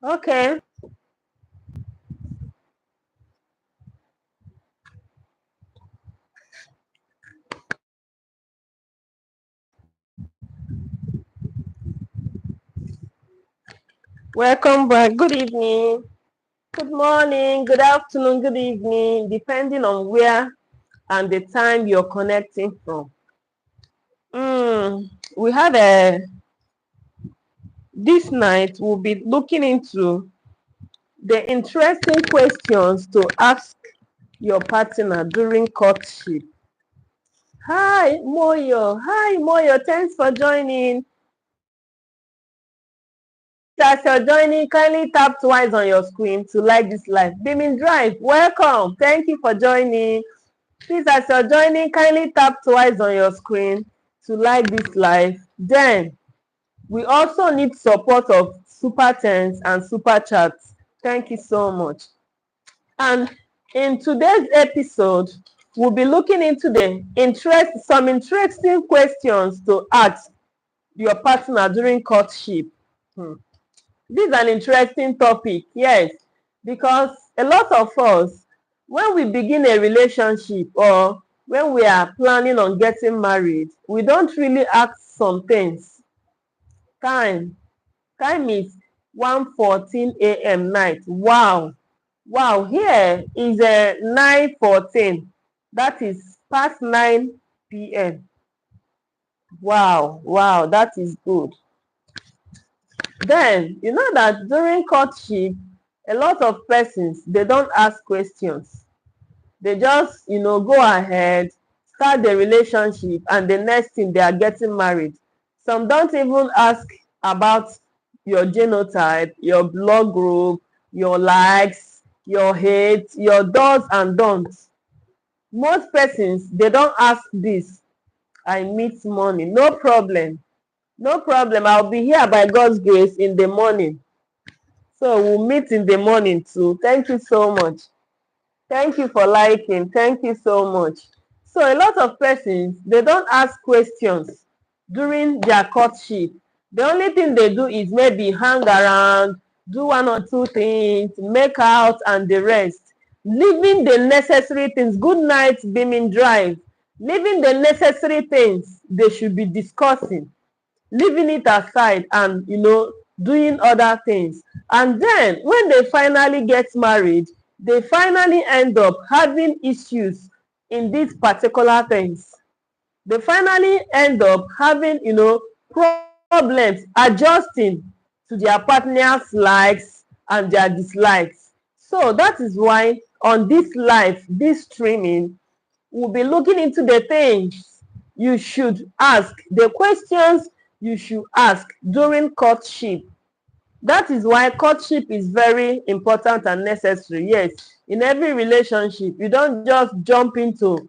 Okay. Welcome back. Good evening. Good morning. Good afternoon. Good evening, depending on where and the time you're connecting from. We have this night we'll be looking into the interesting questions to ask your partner during courtship. Hi, Moyo. Hi, Moyo. Thanks for joining. As you're joining, kindly tap twice on your screen to like this live. Beaming Drive, welcome. Thank you for joining. Please, as you're joining, kindly tap twice on your screen to like this live. Then, we also need support of super thanks and super chats. Thank you so much. And in today's episode, we'll be looking into some interesting questions to ask your partner during courtship. This is an interesting topic, yes, because a lot of us, when we begin a relationship or when we are planning on getting married, we don't really ask some things. Time is 1:14 a.m. night. Wow. Here is 9:14. That is past 9 p.m. Wow, that is good. Then, you know that during courtship, a lot of persons, they don't ask questions. They just, go ahead, start the relationship, and the next thing, they are getting married. Some don't even ask about your genotype, your blood group, your likes, your hate, your does and don'ts. Most persons, they don't ask this. I meet money, no problem. No problem. I'll be here by God's grace in the morning. So we'll meet in the morning too. Thank you so much. Thank you for liking. Thank you so much. So a lot of persons, they don't ask questions during their courtship. The only thing they do is maybe hang around, do one or two things, make out and the rest. Leaving the necessary things. Good night, Beaming Drive. Leaving the necessary things they should be discussing, leaving it aside and doing other things. And then when they finally get married, they finally end up having issues in these particular things. They finally end up having problems adjusting to their partner's likes and their dislikes. So that is why on this live, this streaming, we'll be looking into the things you should ask, the questions you should ask during courtship. That is why courtship is very important and necessary. Yes, in every relationship, you don't just jump into,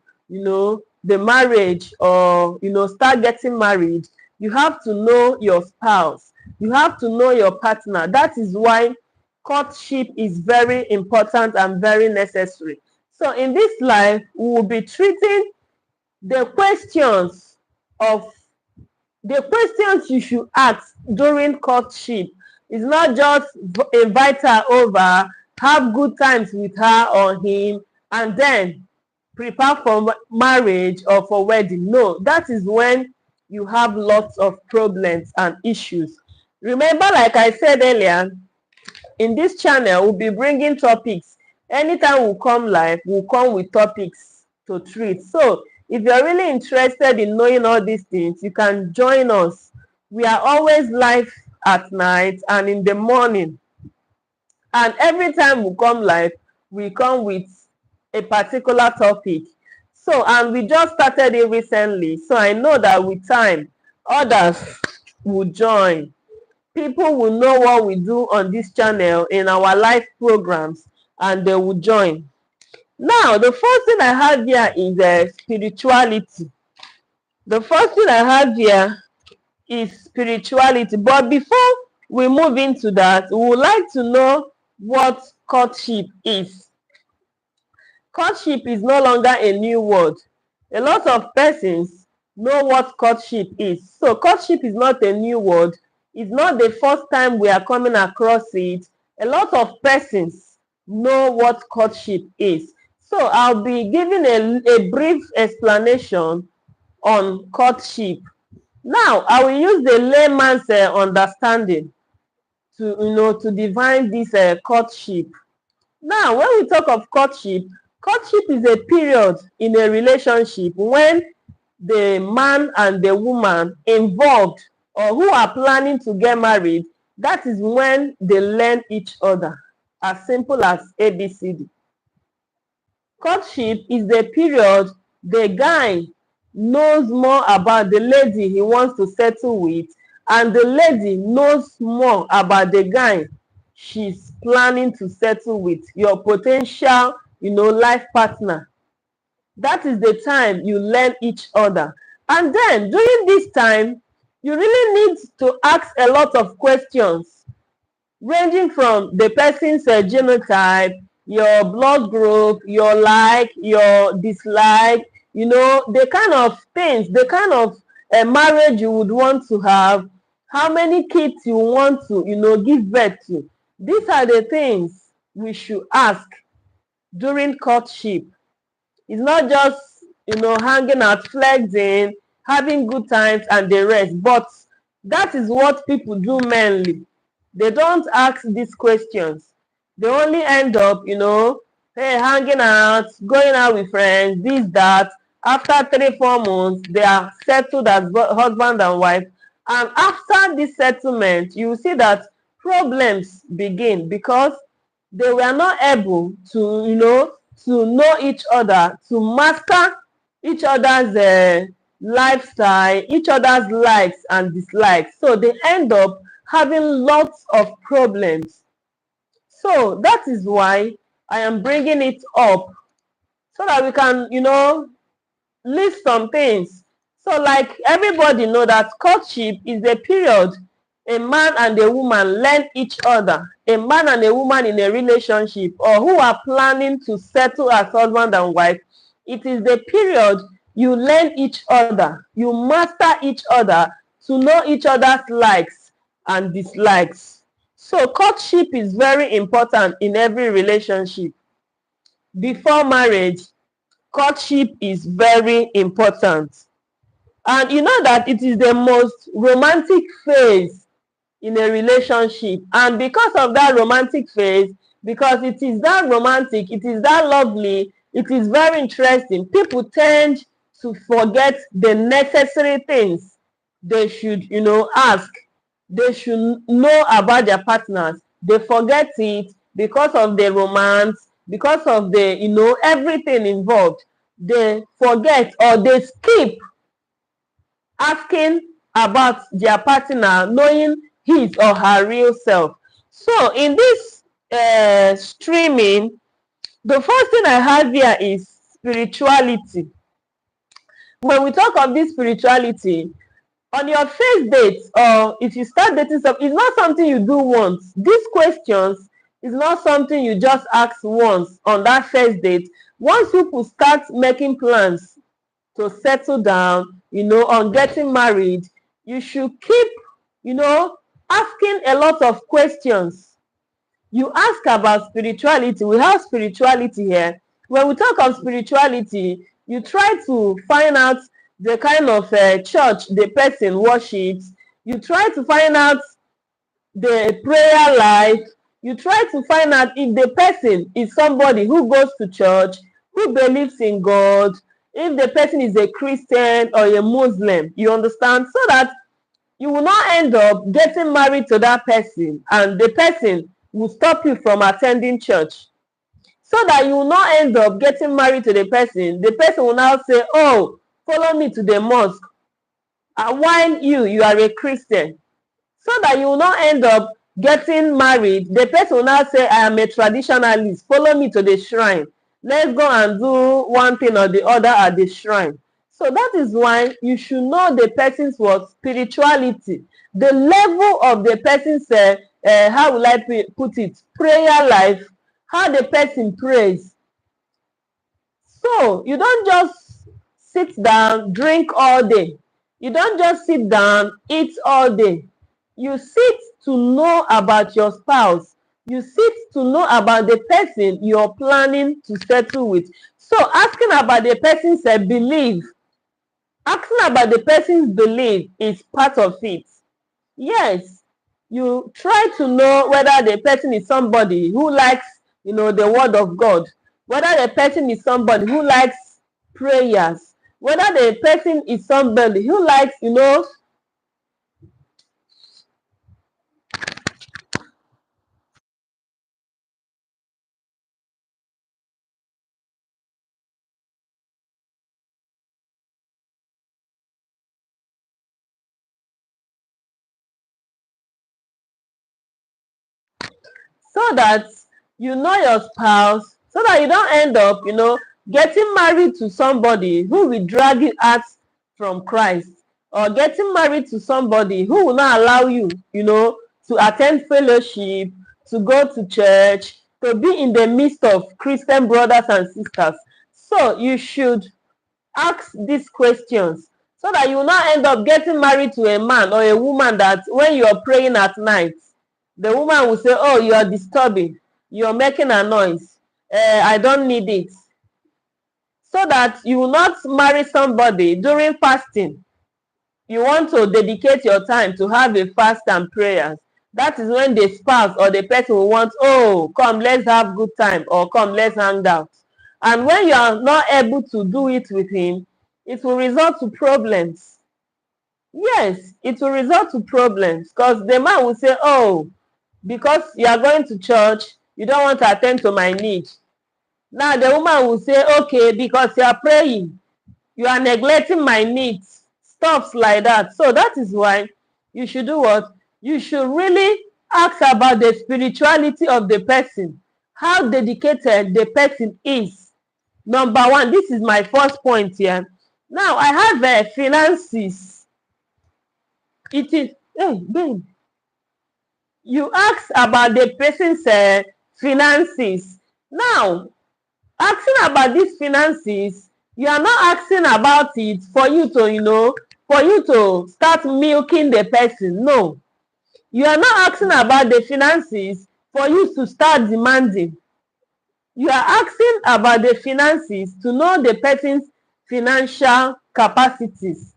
the marriage or, start getting married. You have to know your spouse. You have to know your partner. That is why courtship is very important and very necessary. So in this life, we will be treating the questions you should ask during courtship. Is not just invite her over, have good times with her or him, and then prepare for marriage or for wedding. No, that is when you have lots of problems and issues. Remember, like I said earlier, in this channel, we'll be bringing topics. Anytime we come live, we'll come with topics to treat. So if you're really interested in knowing all these things, you can join us. We are always live at night and in the morning. And every time we come live, we come with a particular topic. So, and we just started it recently. So I know that with time, others will join. People will know what we do on this channel in our live programs, and they will join. Now, the first thing I have here is spirituality. The first thing I have here is spirituality. But before we move into that, we would like to know what courtship is. Courtship is no longer a new word. A lot of persons know what courtship is. So courtship is not a new word. It's not the first time we are coming across it. A lot of persons know what courtship is. So I'll be giving a brief explanation on courtship. Now, I will use the layman's understanding to define this courtship. Now, when we talk of courtship, courtship is a period in a relationship when the man and the woman involved or who are planning to get married, that is when they learn each other. As simple as ABCD. Courtship is the period the guy knows more about the lady he wants to settle with, and the lady knows more about the guy she's planning to settle with, your potential, life partner. That is the time you learn each other. And then during this time, you really need to ask a lot of questions, ranging from the person's genotype, your blood group, your like, your dislike, the kind of things, the kind of marriage you would want to have, how many kids you want to, give birth to. These are the things we should ask during courtship. It's not just, hanging out, flexing, having good times and the rest, but that is what people do mainly. They don't ask these questions. They only end up, hey, hanging out, going out with friends, this, that. After 3-4 months, they are settled as husband and wife. And after this settlement, you will see that problems begin because they were not able to, to know each other, to master each other's lifestyle, each other's likes and dislikes. So they end up having lots of problems. So that is why I am bringing it up so that we can, list some things. So like everybody know that courtship is a period a man and a woman learn each other, a man and a woman in a relationship or who are planning to settle as husband and wife. It is the period you learn each other, you master each other to know each other's likes and dislikes. So courtship is very important in every relationship. Before marriage, courtship is very important. And you know that it is the most romantic phase in a relationship. And because of that romantic phase, because it is that romantic, it is that lovely, it is very interesting, people tend to forget the necessary things they should, ask. They should know about their partners. They forget it because of the romance, because of the, everything involved. They forget or they skip asking about their partner, knowing his or her real self. So in this streaming, the first thing I have here is spirituality. When we talk of this spirituality, on your first date or if you start dating something, it's not something you do once. These questions is not something you just ask once on that first date. Once people start making plans to settle down, on getting married, you should keep, asking a lot of questions. You ask about spirituality. We have spirituality here. When we talk of spirituality, you try to find out the kind of church the person worships. You try to find out the prayer life. You try to find out if the person is somebody who goes to church, who believes in God, if the person is a Christian or a Muslim, you understand? So that you will not end up getting married to that person and the person will stop you from attending church. So that you will not end up getting married to the person will now say, oh, follow me to the mosque. And while you are a Christian. So that you will not end up getting married, the person will now say, I am a traditionalist, follow me to the shrine. Let's go and do one thing or the other at the shrine. So that is why you should know the person's spirituality, the level of the person's, how will I put it, prayer life, how the person prays. So you don't just sit down, drink all day. You don't just sit down, eat all day. You sit to know about your spouse, You seek to know about the person you're planning to settle with. So asking about the person's belief, asking about the person's belief is part of it. Yes, you try to know whether the person is somebody who likes, the word of God, whether the person is somebody who likes prayers, whether the person is somebody who likes, so that you know your spouse, so that you don't end up, getting married to somebody who will drag you out from Christ, or getting married to somebody who will not allow you, to attend fellowship, to go to church, to be in the midst of Christian brothers and sisters. So you should ask these questions so that you will not end up getting married to a man or a woman that when you're praying at night, the woman will say, oh, you're disturbing, you're making a noise, I don't need it. So that you will not marry somebody during fasting. You want to dedicate your time to have a fast and prayers. That is when the spouse or the person will want, oh, come, let's have good time, or come, let's hang out. And when you are not able to do it with him, it will result to problems. Yes, it will result to problems, because the man will say, oh, because you are going to church, you don't want to attend to my need. Now the woman will say, okay, because you are praying, you are neglecting my needs, stuffs like that. So that is why you should do what? You should really ask about the spirituality of the person, how dedicated the person is. Number one, this is my first point here. Now I have finances. It is, hey, babe, you ask about the person's finances. Now, asking about these finances, you are not asking about it for you to, for you to start milking the person. No. You are not asking about the finances for you to start demanding. You are asking about the finances to know the person's financial capacities.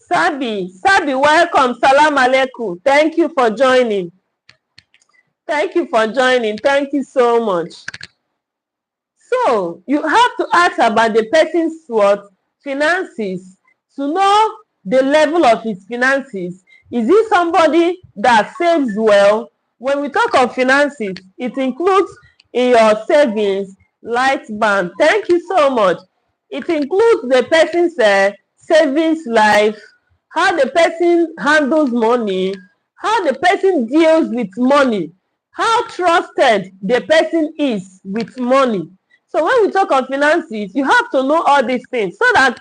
Sabi, welcome. Salam alaikum. Thank you for joining. Thank you for joining. Thank you so much. So you have to ask about the person's what? Finances, to know the level of his finances. Is he somebody that saves well? When we talk of finances, it includes in your savings, light band. Thank you so much. It includes the person's savings life, how the person handles money, how the person deals with money, how trusted the person is with money. So when we talk of finances, you have to know all these things so that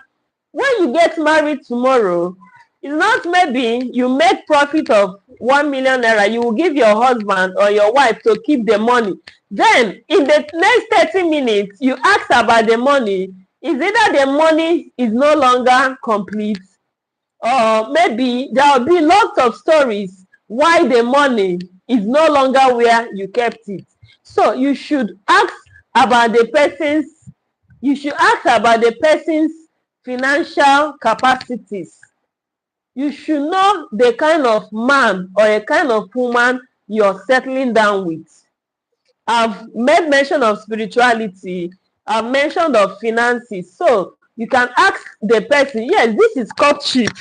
when you get married tomorrow, it's not maybe you make profit of 1 million naira, you will give your husband or your wife to keep the money. Then in the next 30 minutes, you ask about the money. Is either the money is no longer complete, or maybe there will be lots of stories why the money is no longer where you kept it. So you should ask about the person's, financial capacities. You should know the kind of man or a kind of woman you're settling down with. I've made mention of spirituality, I've mentioned of finances. So you can ask the person, yes, this is courtship.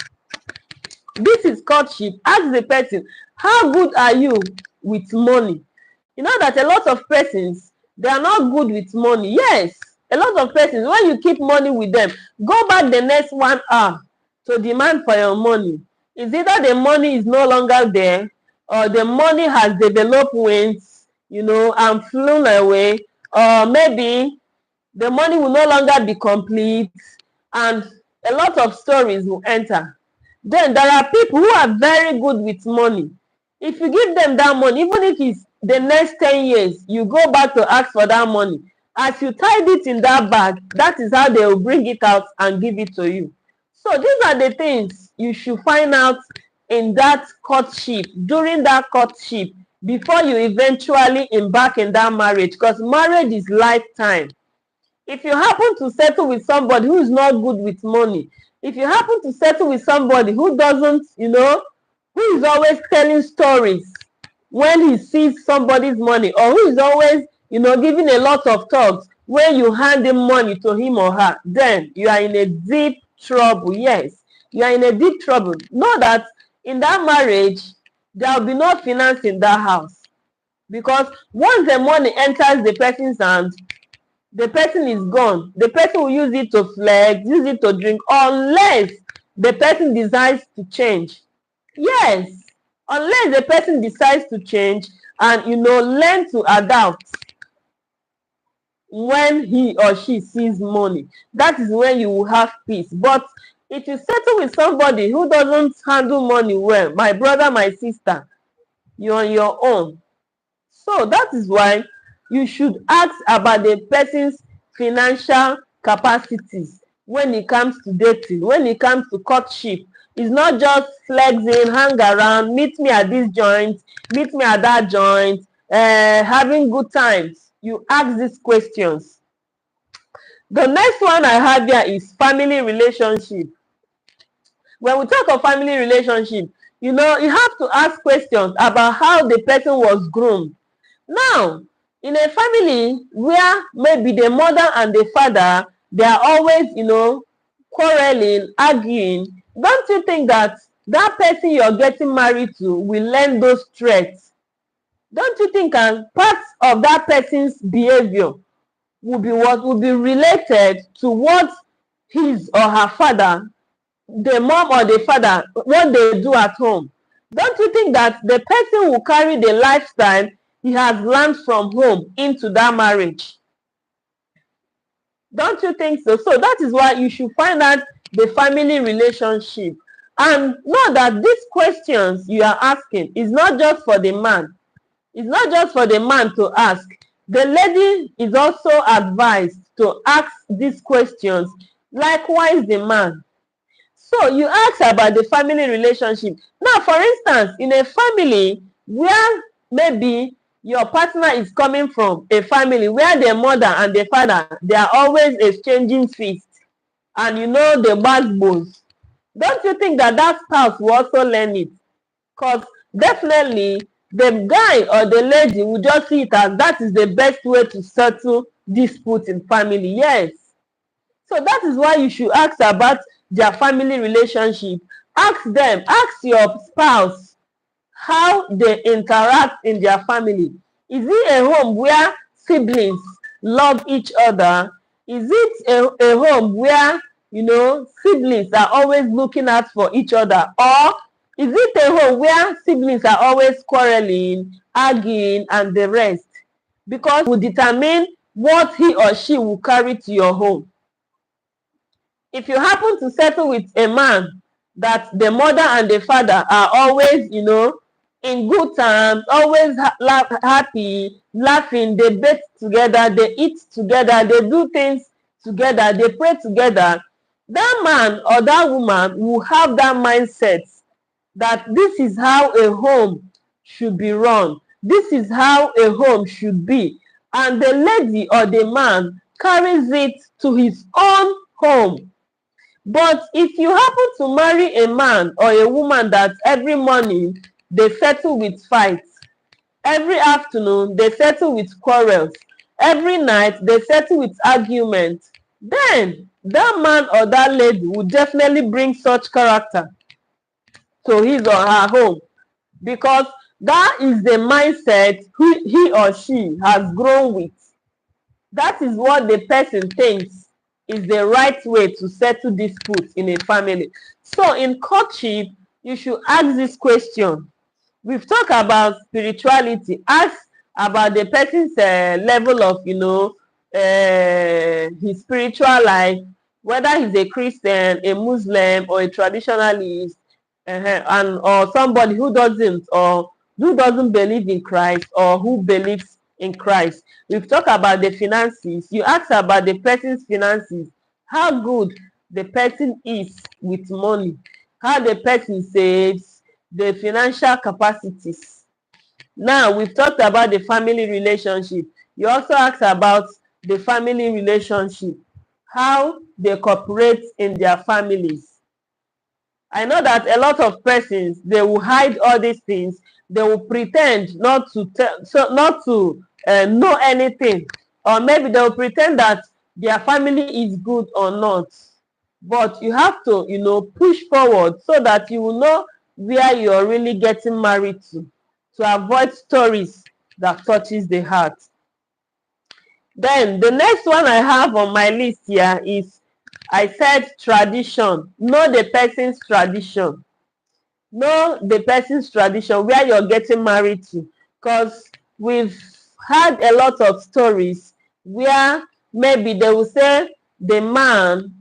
This is courtship. Ask the person, how good are you with money? You know that a lot of persons, they are not good with money. Yes, a lot of persons, when you keep money with them, go back the next 1 hour to demand for your money. It's either the money is no longer there, or the money has developed wings, and flown away, or maybe the money will no longer be complete, and a lot of stories will enter. Then there are people who are very good with money. If you give them that money, even if it's the next 10 years, you go back to ask for that money. As you tied it in that bag, that is how they will bring it out and give it to you. So these are the things you should find out in that courtship, during that courtship. before you eventually embark in that marriage, because marriage is lifetime. If you happen to settle with somebody who is not good with money, if you happen to settle with somebody who doesn't, who is always telling stories when he sees somebody's money, or who is always, giving a lot of talks when you hand him money to him or her, then you are in a deep trouble. Yes, you are in a deep trouble. Know that in that marriage, there will be no finance in that house, because once the money enters the person's hand, the person is gone. The person will use it to flex, use it to drink, unless the person decides to change. Yes, unless the person decides to change and learn to adapt when he or she sees money. That is when you will have peace. But if you settle with somebody who doesn't handle money well, my brother, my sister, you're on your own. So that is why you should ask about the person's financial capacities when it comes to dating, when it comes to courtship. It's not just flexing, hang around, meet me at this joint, meet me at that joint, having good times. You ask these questions. The next one I have here is family relationship. When we talk of family relationship, you have to ask questions about how the person was groomed. Now, in a family where maybe the mother and the father, they are always, quarreling, arguing, don't you think that that person you're getting married to will learn those traits? Don't you think parts of that person's behavior will be what will be related to what his or her father, the mom or the father, what they do at home? Don't you think that the person will carry the lifestyle he has learned from home into that marriage? Don't you think so? So that is why you should find out the family relationship, and know that these questions you are asking is not just for the man. It's not just for the man to ask. The lady is also advised to ask these questions. Likewise, the man. So you ask about the family relationship. Now, for instance, in a family where maybe your partner is coming from a family where the mother and the father, they are always exchanging feast, and the backbones, don't you think that that spouse will also learn it? Because definitely the guy or the lady will just see it as that is the best way to settle dispute in family. Yes. So that is why you should ask about their family relationship. Ask them, ask your spouse how they interact in their family. Is it a home where siblings love each other? Is it a home where, siblings are always looking out for each other? Or is it a home where siblings are always quarreling, arguing, and the rest? Because it will determine what he or she will carry to your home. If you happen to settle with a man that the mother and the father are always, in good terms, always happy, laughing, they bathe together, they eat together, they do things together, they pray together, that man or that woman will have that mindset that this is how a home should be run. This is how a home should be. And the lady or the man carries it to his own home. But if you happen to marry a man or a woman that every morning they settle with fights, every afternoon they settle with quarrels, every night they settle with arguments, then that man or that lady will definitely bring such character to his or her home, because that is the mindset he or she has grown with. That is what the person thinks is the right way to settle disputes in a family. So in courtship, you should ask this question. We've talked about spirituality. Ask about the person's level of, his spiritual life, whether he's a Christian, a Muslim, or a traditionalist, and or somebody who doesn't believe in Christ, or who believes in Christ. We've talked about the finances. You ask about the person's finances, how good the person is with money, how the person saves, the financial capacities. Now we've talked about the family relationship. You also ask about the family relationship, how they cooperate in their families. I know that a lot of persons, they will hide all these things. They will pretend not to tell, so not to know anything, or maybe they will pretend that their family is good or not. But you have to, push forward so that you will know where you're really getting married to avoid stories that touches the heart. Then the next one I have on my list here is, I said tradition. Know the person's tradition. Know the person's tradition, where you're getting married to. Because we've had a lot of stories where maybe they will say the man,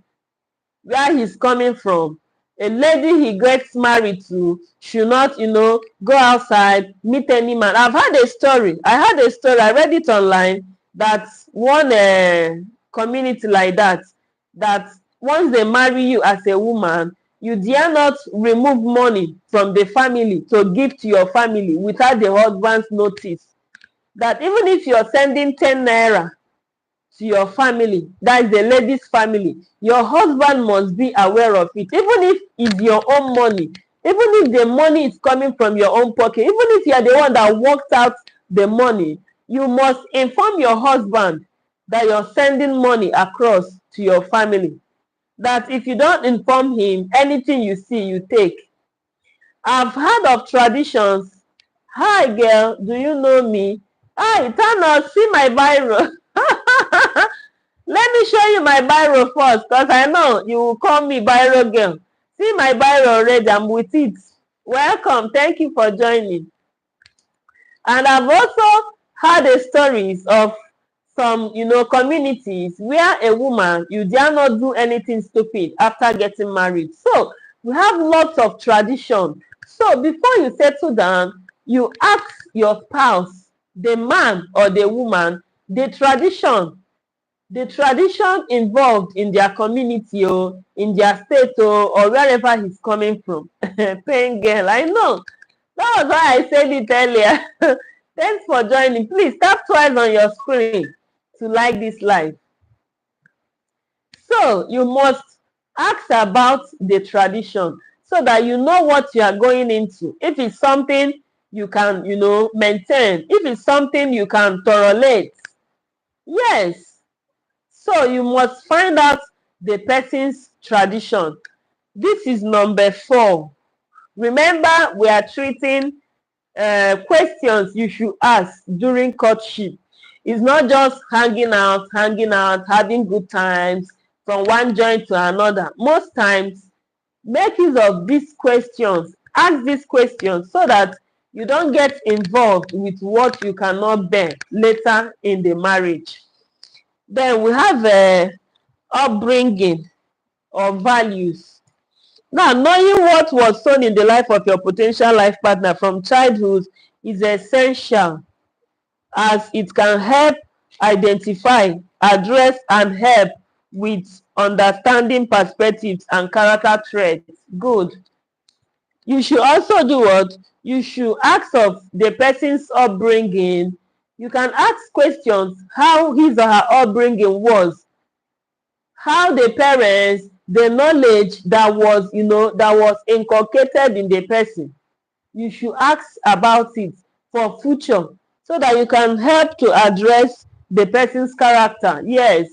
where he's coming from, a lady he gets married to should not, go outside, meet any man. I had a story, I read it online, that one community like that once they marry you as a woman, you dare not remove money from the family to give to your family without the husband's notice. That even if you're sending 10 naira to your family, that is the lady's family, your husband must be aware of it. Even if it's your own money, even if the money is coming from your own pocket, even if you are the one that worked out the money, you must inform your husband that you're sending money across to your family. That if you don't inform him, anything you see, you take. I've heard of traditions. Hi girl, do you know me? Hi, turn out, see my biro. Let me show you my biro first, because I know you will call me biro girl. See my biro already, I'm with it. Welcome, thank you for joining. And I've also heard the stories of some, communities where a woman, you dare not do anything stupid after getting married. So we have lots of tradition. So before you settle down, you ask your spouse, the man or the woman, the tradition involved in their community, or in their state, or wherever he's coming from. Pain girl, I know. That was why I said it earlier. Thanks for joining. Please tap twice on your screen to like this live. So you must ask about the tradition so that you know what you are going into. If it's something you can, maintain. If it's something you can tolerate. Yes. So you must find out the person's tradition. This is number 4. Remember, we are treating questions you should ask during courtship. It's not just hanging out, having good times from one joint to another. Most times, make use of these questions. Ask these questions so that you don't get involved with what you cannot bear later in the marriage. Then we have upbringing or values. Now, knowing what was sown in the life of your potential life partner from childhood is essential, as it can help identify, address, and help with understanding perspectives and character traits. Good. You should also do what? You should ask of the person's upbringing. You can ask questions how his or her upbringing was, how the parents, the knowledge that was, that was inculcated in the person. You should ask about it for future so that you can help to address the person's character. Yes,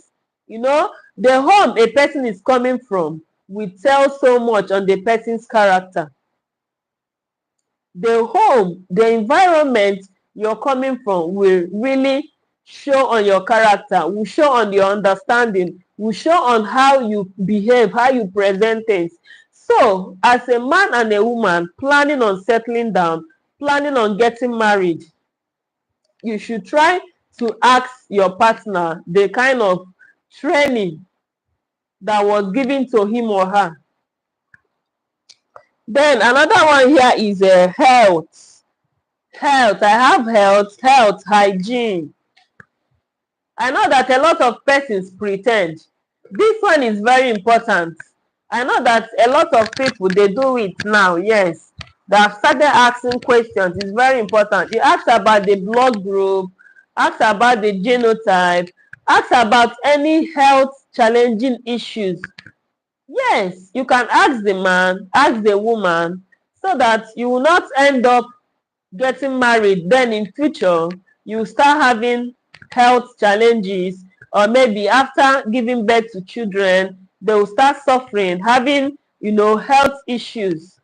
the home a person is coming from will tell so much on the person's character. The home, the environment you're coming from will really show on your character, will show on your understanding, will show on how you behave, how you present things. So, as a man and a woman planning on settling down, planning on getting married, you should try to ask your partner the kind of training that was given to him or her. Then another one here is health. Health. I have health, hygiene. I know that a lot of persons pretend. This one is very important. I know that a lot of people, they do it now, yes. that have started asking questions. It's very important. You ask about the blood group, ask about the genotype, ask about any health challenging issues. Yes, you can ask the man, ask the woman, so that you will not end up getting married. Then in future, you start having health challenges, or maybe after giving birth to children, they will start suffering, having, health issues.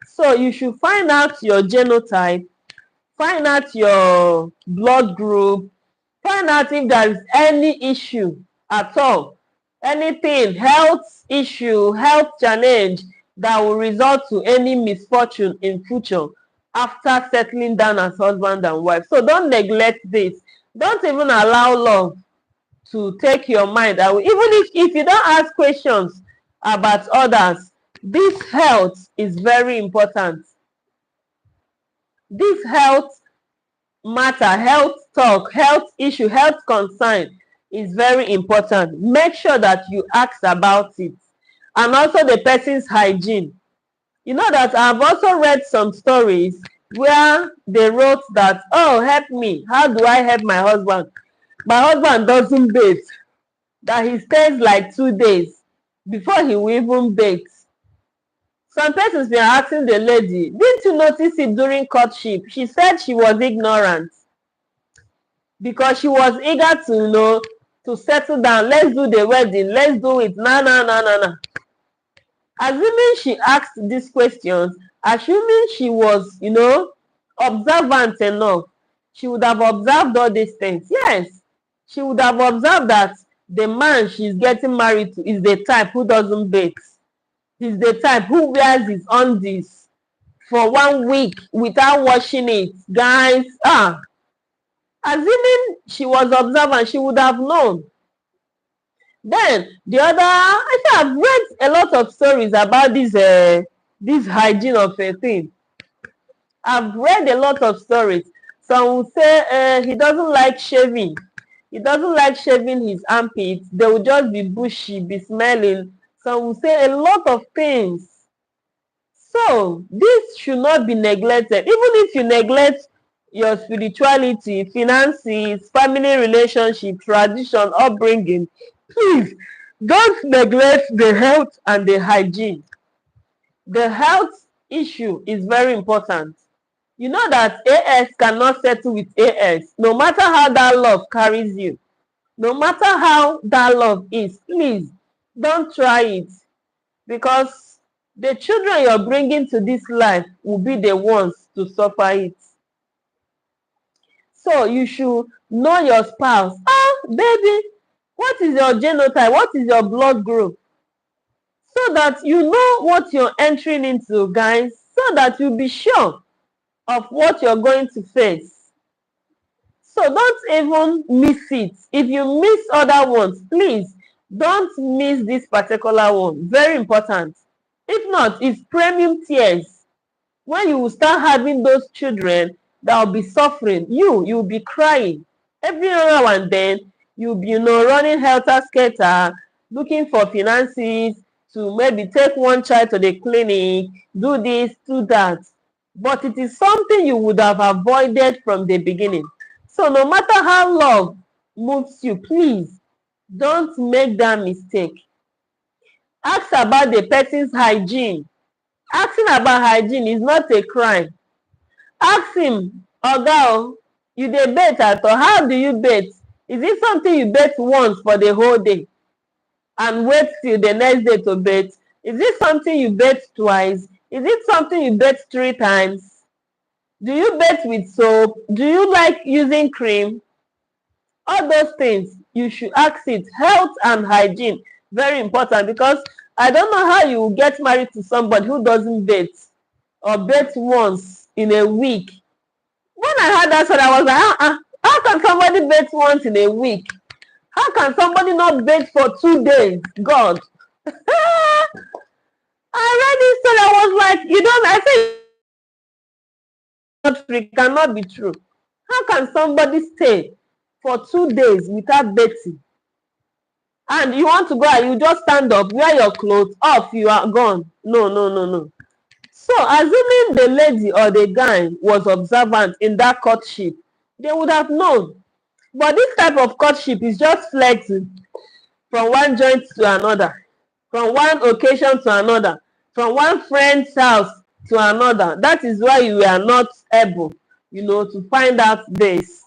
So you should find out your genotype, find out your blood group, find out if there is any issue at all, anything, health issue, health challenge that will result to any misfortune in future after settling down as husband and wife. So don't neglect this. Don't even allow love to take your mind away. Even if you don't ask questions about others, this health is very important. This health matter, health talk, health issue, health concern is very important. Make sure that you ask about it. And also the person's hygiene. You know that I've also read some stories where they wrote that, oh, help me, how do I help my husband? My husband doesn't bathe, that he stays like 2 days before he will even bathe. Some persons were asking the lady, didn't you notice it during courtship? She said she was ignorant because she was eager to, to settle down. Let's do the wedding. Let's do it. No. Assuming she asked these questions, assuming she was, observant enough, she would have observed all these things. Yes, she would have observed that the man she's getting married to is the type who doesn't bathe. He's the type who wears his undies for 1 week without washing it. Guys, assuming she was observant, she would have known. Then the other, I've read a lot of stories about this hygiene of a thing. I've read a lot of stories. Some will say he doesn't like shaving. He doesn't like shaving his armpits. They will just be bushy, be smelling. Some will say a lot of things. So this should not be neglected. Even if you neglect your spirituality, finances, family relationship, tradition, upbringing, please don't neglect the health and the hygiene. The health issue is very important. You know that AS cannot settle with AS. No matter how that love carries you, no matter how that love is, please don't try it, because the children you're bringing to this life will be the ones to suffer it. So you should know your spouse. Baby, what is your genotype? What is your blood group? So that you know what you're entering into, guys, so that you'll be sure of what you're going to face. So don't even miss it. If you miss other ones, please don't miss this particular one. Very important. If not, it's premium tears. When you will start having those children that will be suffering, you'll be crying. Every now and then, you'll be, running helter-skelter, looking for finances to maybe take one child to the clinic, do this, do that. But it is something you would have avoided from the beginning. So no matter how love moves you, please don't make that mistake. Ask about the person's hygiene. Asking about hygiene is not a crime. Ask him, Oga, you dey bathe at all? How do you bathe? Is it something you bathe once for the whole day and wait till the next day to bathe? Is it something you bathe twice? Is it something you bathe 3 times? Do you bathe with soap? Do you like using cream? All those things, you should ask it. Health and hygiene, very important, because I don't know how you get married to somebody who doesn't bathe or bathe once in a week. When I heard that, so I was like, how can somebody bathe once in a week? How can somebody not bathe for 2 days? God. I read this, so I was like, I think it cannot be true. How can somebody stay for 2 days without bathing? And you want to go and you just stand up, wear your clothes off, you are gone. No. So assuming the lady or the guy was observant in that courtship, they would have known. But this type of courtship is just flexing from one joint to another, from one occasion to another, from one friend's house to another. That is why you are not able, to find out this.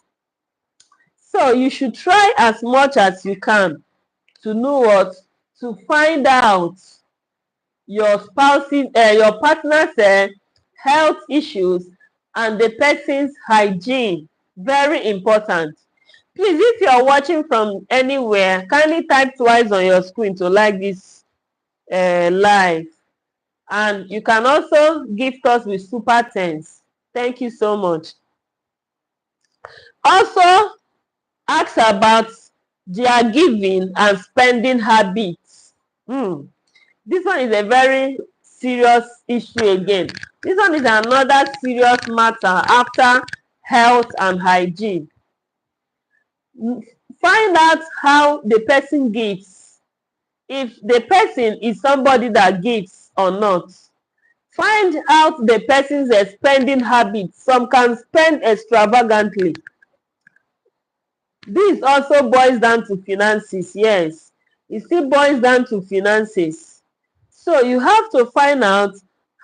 So you should try as much as you can to know what, to find out your spouse's, your partner's health issues and the person's hygiene. Very important. Please, if you are watching from anywhere, kindly type twice on your screen to like this live. And you can also gift us with super thanks. Thank you so much. Also, ask about their giving and spending habits. This one is a very serious issue again. This one is another serious matter after health and hygiene. Find out how the person gives. If the person is somebody that gives or not. Find out the person's spending habits. Some can spend extravagantly. This also boils down to finances. Yes, it still boils down to finances. So you have to find out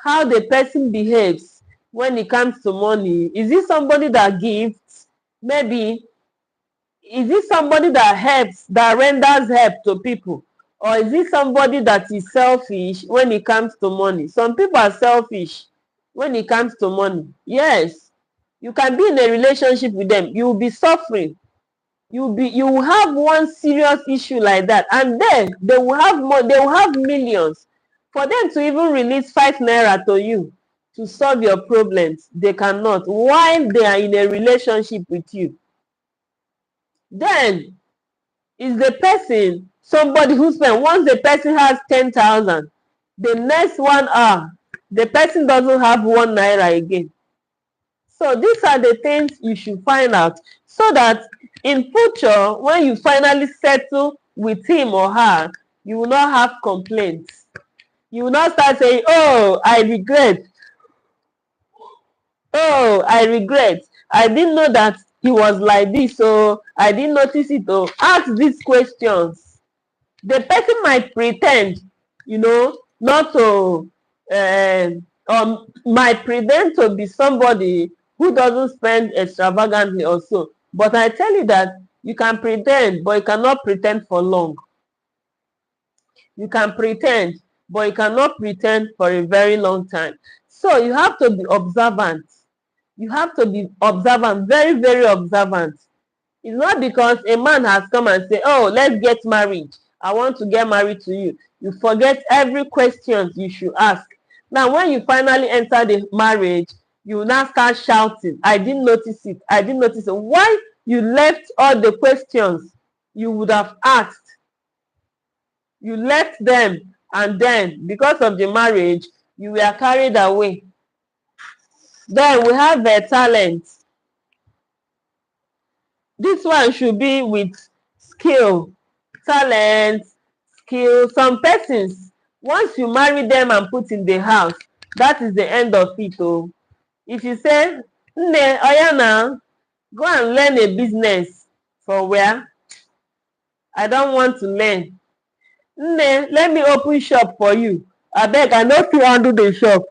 how the person behaves when it comes to money. Is it somebody that gives? Maybe is it somebody that helps, that renders help to people? Or is it somebody that is selfish when it comes to money? Some people are selfish when it comes to money. Yes, you can be in a relationship with them. You will be suffering. You will have one serious issue like that, and then they will have more. They will have millions. For them to even release 5 naira to you to solve your problems, they cannot, while they are in a relationship with you. Then is the person somebody who spends, once the person has 10,000, the next 1 hour the person doesn't have 1 naira again. So these are the things you should find out, so that in future when you finally settle with him or her, you will not have complaints. You will not start saying, oh, I regret. Oh, I regret. I didn't know that he was like this, so I didn't notice it. Oh, ask these questions. The person might pretend, not to, might pretend to be somebody who doesn't spend extravagantly or so. But I tell you that you can pretend, but you cannot pretend for long. You can pretend, but you cannot pretend for a very long time. So you have to be observant. You have to be observant, very, very observant. It's not because a man has come and say, oh, let's get married. I want to get married to you. You forget every question you should ask. Now, when you finally enter the marriage, you now start shouting, I didn't notice it. I didn't notice it. Why you left all the questions you would have asked? You left them, and then because of the marriage, you were carried away. Then we have the talent. This one should be with skill, talent, skill. Some persons, once you marry them and put in the house, that is the end of it. Oh, if you say, Nne, Oyana, go and learn a business, for where? I don't want to learn. Nne, let me open shop for you. I beg, I know to handle the shop.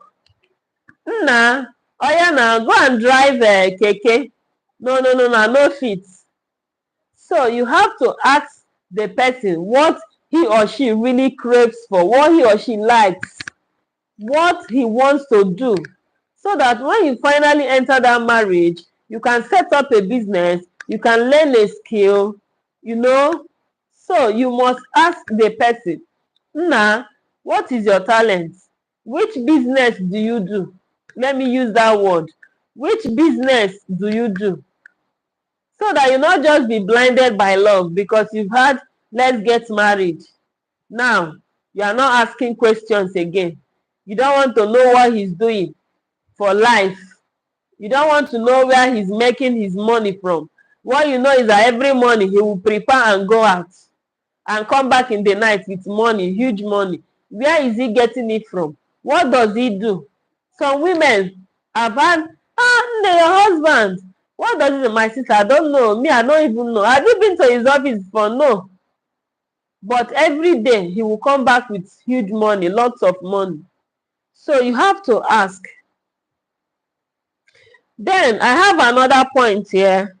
Nna, Oyana, go and drive a keke. No fit. So you have to ask the person what he or she really craves for, what he or she likes, what he wants to do, so that when you finally enter that marriage, you can set up a business, you can learn a skill, So you must ask the person, Nna, what is your talent? Which business do you do? Let me use that word. Which business do you do? So that you not just be blinded by love because you've had, let's get married. Now, you are not asking questions again. You don't want to know what he's doing for life. You don't want to know where he's making his money from. What you know is that every morning he will prepare and go out and come back in the night with money, huge money. Where is he getting it from? What does he do? Some women have had, your husband, what does it mean? My sister, I don't know. Me, I don't even know. Have you been to his office before? No. But every day he will come back with huge money, lots of money. So you have to ask. Then I have another point here.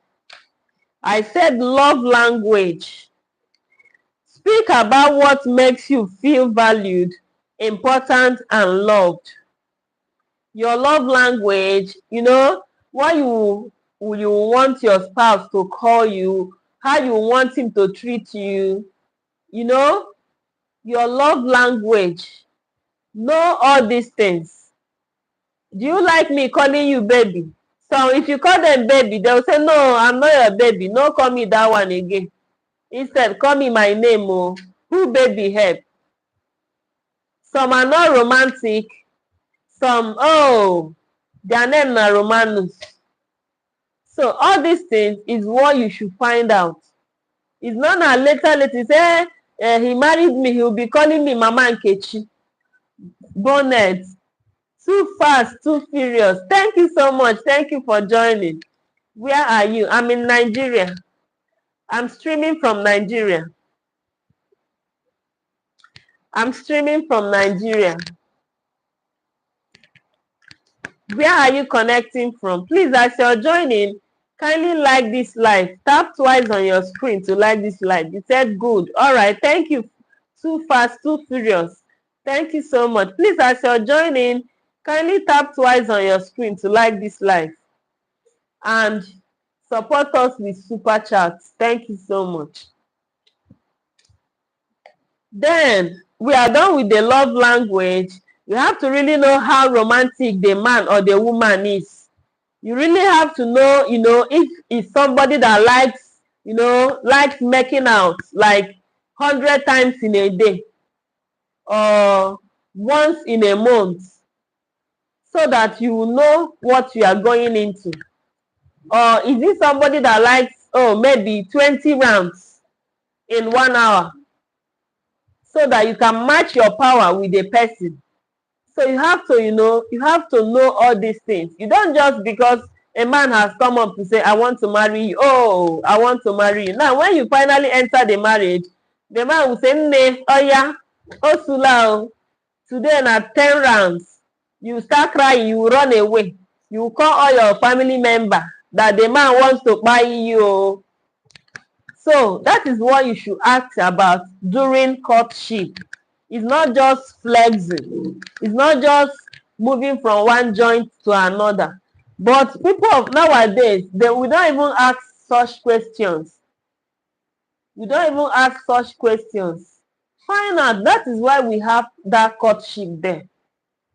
I said love language. Speak about what makes you feel valued, important, and loved. Your love language, what you want your spouse to call you, how you want him to treat you, your love language. Know all these things. Do you like me calling you baby? So if you call them baby, they'll say, no, I'm not your baby. No, call me that one again. Instead, call me my name. Oh, who baby help? Some are not romantic. Some, their name are Romanus. So all these things is what you should find out. It's not a later say, he married me, he'll be calling me Mama Nkechi. Bonnet. Too fast, too furious. Thank you so much. Thank you for joining. Where are you? I'm in Nigeria. I'm streaming from Nigeria. I'm streaming from Nigeria. Where are you connecting from? Please, as you're joining, kindly like this live. Tap twice on your screen to like this live. You said good. All right. Thank you. Too fast, too furious. Thank you so much. Please, as you're joining, kindly tap twice on your screen to like this live. And support us with super chats. Thank you so much. Then we are done with the love language. You have to really know how romantic the man or the woman is. You really have to know, if it's somebody that likes making out like 100 times in a day or once in a month, so that you will know what you are going into. Or is it somebody that likes, maybe 20 rounds in 1 hour, so that you can match your power with the person. So you have to, know all these things. You don't just because a man has come up to say, I want to marry you. Oh, I want to marry you. Now, when you finally enter the marriage, the man will say, ne, oh yeah, oh sula, today na 10 rounds. You start crying, you run away. You call all your family members that the man wants to buy you. So that is what you should ask about during courtship. It's not just flexing. It's not just moving from one joint to another. But people of nowadays, we don't even ask such questions. We don't even ask such questions. Find out. That is why we have that courtship there.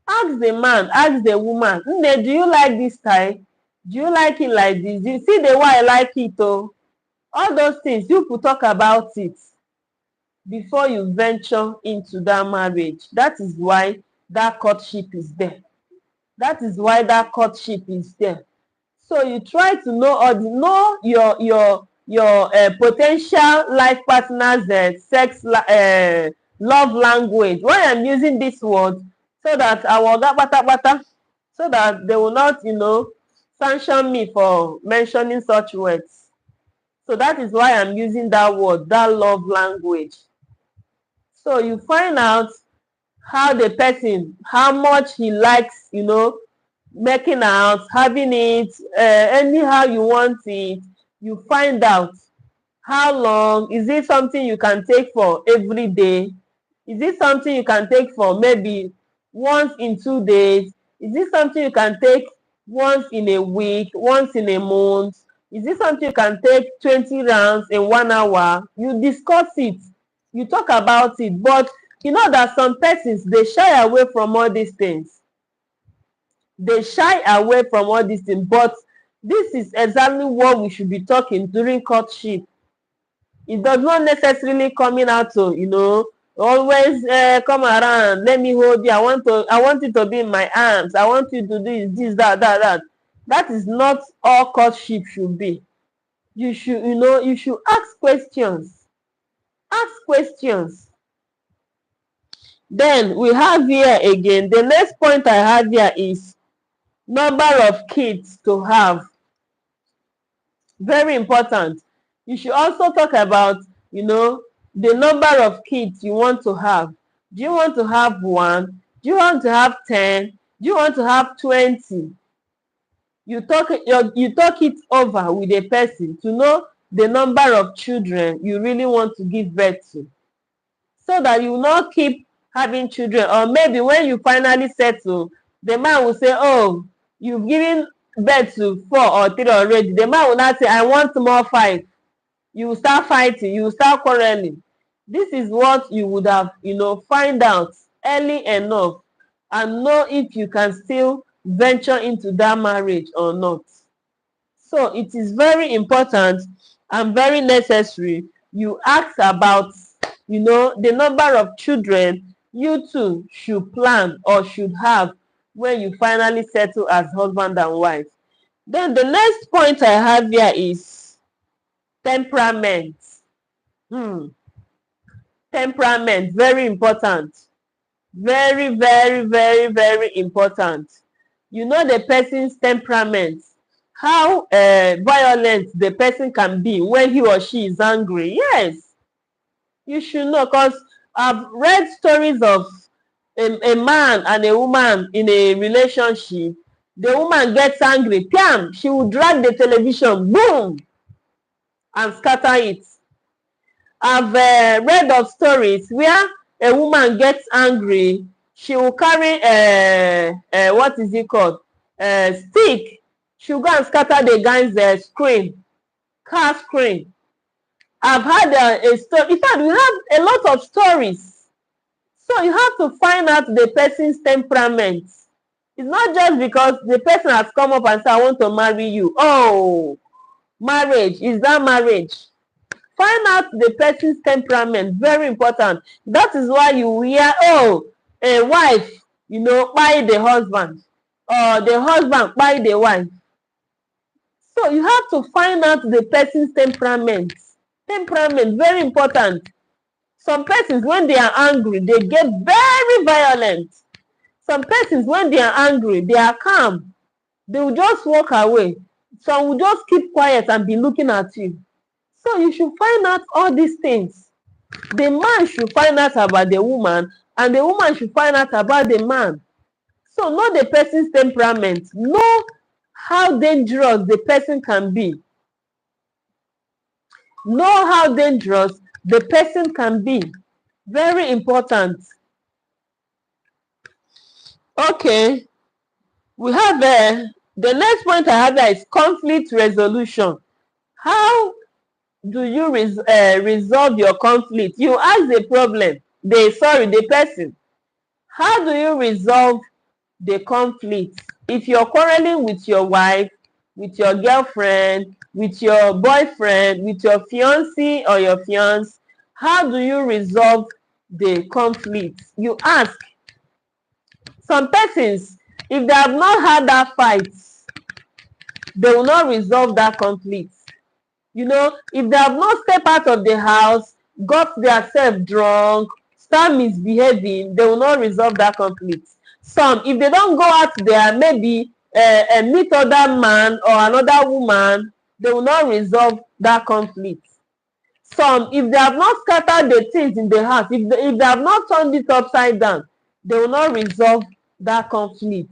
Ask the man, ask the woman, do you like this style? Do you like it like this? Do you see the way I like it? Oh? All those things, you could talk about it before you venture into that marriage. That is why that courtship is there. That is why that courtship is there. So you try to know your potential life partner's sex love language. Why I'm using this word, so that I will get bata, so that they will not, sanction me for mentioning such words. So that is why I'm using that word, that love language. So you find out how the person, how much he likes, making out, having it, anyhow you want it. You find out how long. Is it something you can take for every day? Is it something you can take for maybe once in 2 days? Is it something you can take once in a week, once in a month? Is it something you can take 20 rounds in 1 hour? You discuss it. You talk about it. But you know that some persons, they shy away from all these things. They shy away from all these things. But this is exactly what we should be talking during courtship. It does not necessarily coming out to, always come around, let me hold you. I want you to be in my arms. I want you to do this, that. That is not all courtship should be. You should, you should ask questions. Ask questions. Then we have here again, the next point I have here is number of kids to have. Very important. You should also talk about, the number of kids you want to have. Do you want to have 1? Do you want to have 10? Do you want to have 20? You talk it over with a person to know the number of children you really want to give birth to, so that you will not keep having children. Or maybe when you finally settle, the man will say, oh, you've given birth to 4 or 3 already. The man will not say, I want more 5. You will start fighting, you will start quarreling. This is what you would have, find out early enough and know if you can still venture into that marriage or not. So it is very important and very necessary you ask about, the number of children you two should plan or should have when you finally settle as husband and wife. Then the next point I have here is temperament. Temperament, very important. Very, very, very, very important. You know the person's temperament, how violent the person can be when he or she is angry. Yes, you should know, because I've read stories of a man and a woman in a relationship. The woman gets angry, bam, she will drag the television, boom, and scatter it. I've read of stories where a woman gets angry, she will carry what is it called, stick. She'll go and scatter the guy's screen, car screen. I've had a story. In fact, we have a lot of stories. So you have to find out the person's temperament. It's not just because the person has come up and said, I want to marry you. Oh, marriage, is that marriage? Find out the person's temperament. Very important. That is why you hear, oh, a wife, buy the husband, or the husband buy the wife. So you have to find out the person's temperament. Temperament, very important. Some persons, when they are angry, they get very violent. Some persons, when they are angry, they are calm. They will just walk away. Some will just keep quiet and be looking at you. So you should find out all these things. The man should find out about the woman, and the woman should find out about the man. So know the person's temperament. Know how dangerous the person can be. Know how dangerous the person can be. Very important. Okay. We have the next point I have there is conflict resolution. How do you resolve your conflict? You ask the problem, the person. How do you resolve the conflict? If you're quarreling with your wife, with your girlfriend, with your boyfriend, with your fiancé or your fiancé, how do you resolve the conflict? You ask. Some persons, if they have not had that fight, they will not resolve that conflict. If they have not stepped out of the house, got themselves drunk, start misbehaving, they will not resolve that conflict. Some, if they don't go out there, maybe meet other man or another woman, they will not resolve that conflict. Some, if they have not scattered the things in the house, if they have not turned it upside down, they will not resolve that conflict.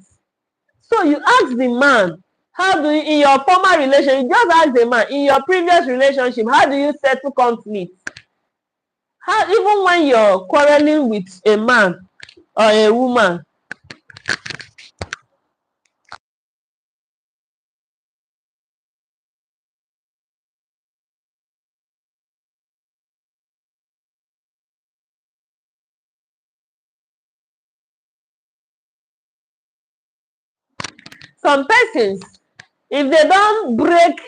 So you ask the man, how do you, in your former relationship, you just ask the man, in your previous relationship, how do you settle conflict? How, even when you're quarreling with a man or a woman, some persons, if they don't break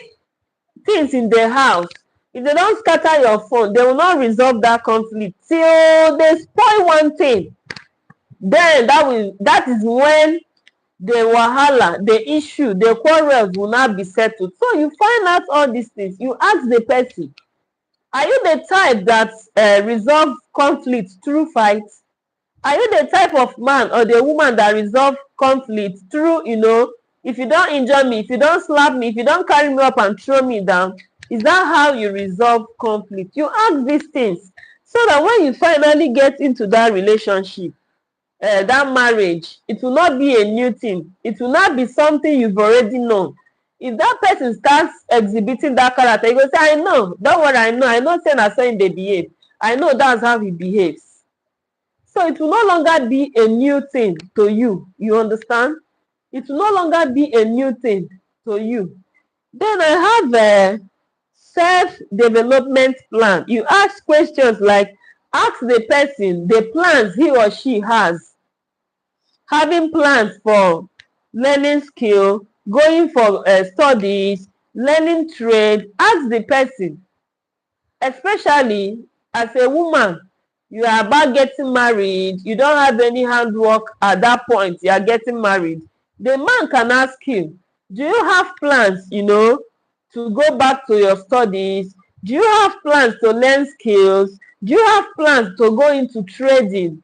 things in the house, if they don't scatter your phone, they will not resolve that conflict till they spoil one thing. Then that is when the wahala, the issue, the quarrels will not be settled. So you find out all these things. You ask the person, are you the type that resolve conflict through fights? Are you the type of man or the woman that resolve conflict through, If you don't injure me, if you don't slap me, if you don't carry me up and throw me down, is that how you resolve conflict? You ask these things so that when you finally get into that relationship, that marriage, it will not be a new thing. It will not be something you've already known. If that person starts exhibiting that character, you go say, I know, don't worry, I know saying as saying they behave. I know that's how he behaves. So it will no longer be a new thing to you. You understand? It will no longer be a new thing to you. Then I have a self-development plan. You ask questions like, ask the person the plans he or she has. Having plans for learning skill, going for studies, learning trade. Ask the person, especially as a woman, you are about getting married, you don't have any handwork at that point, you are getting married. The man can ask you, do you have plans, to go back to your studies? Do you have plans to learn skills? Do you have plans to go into trading?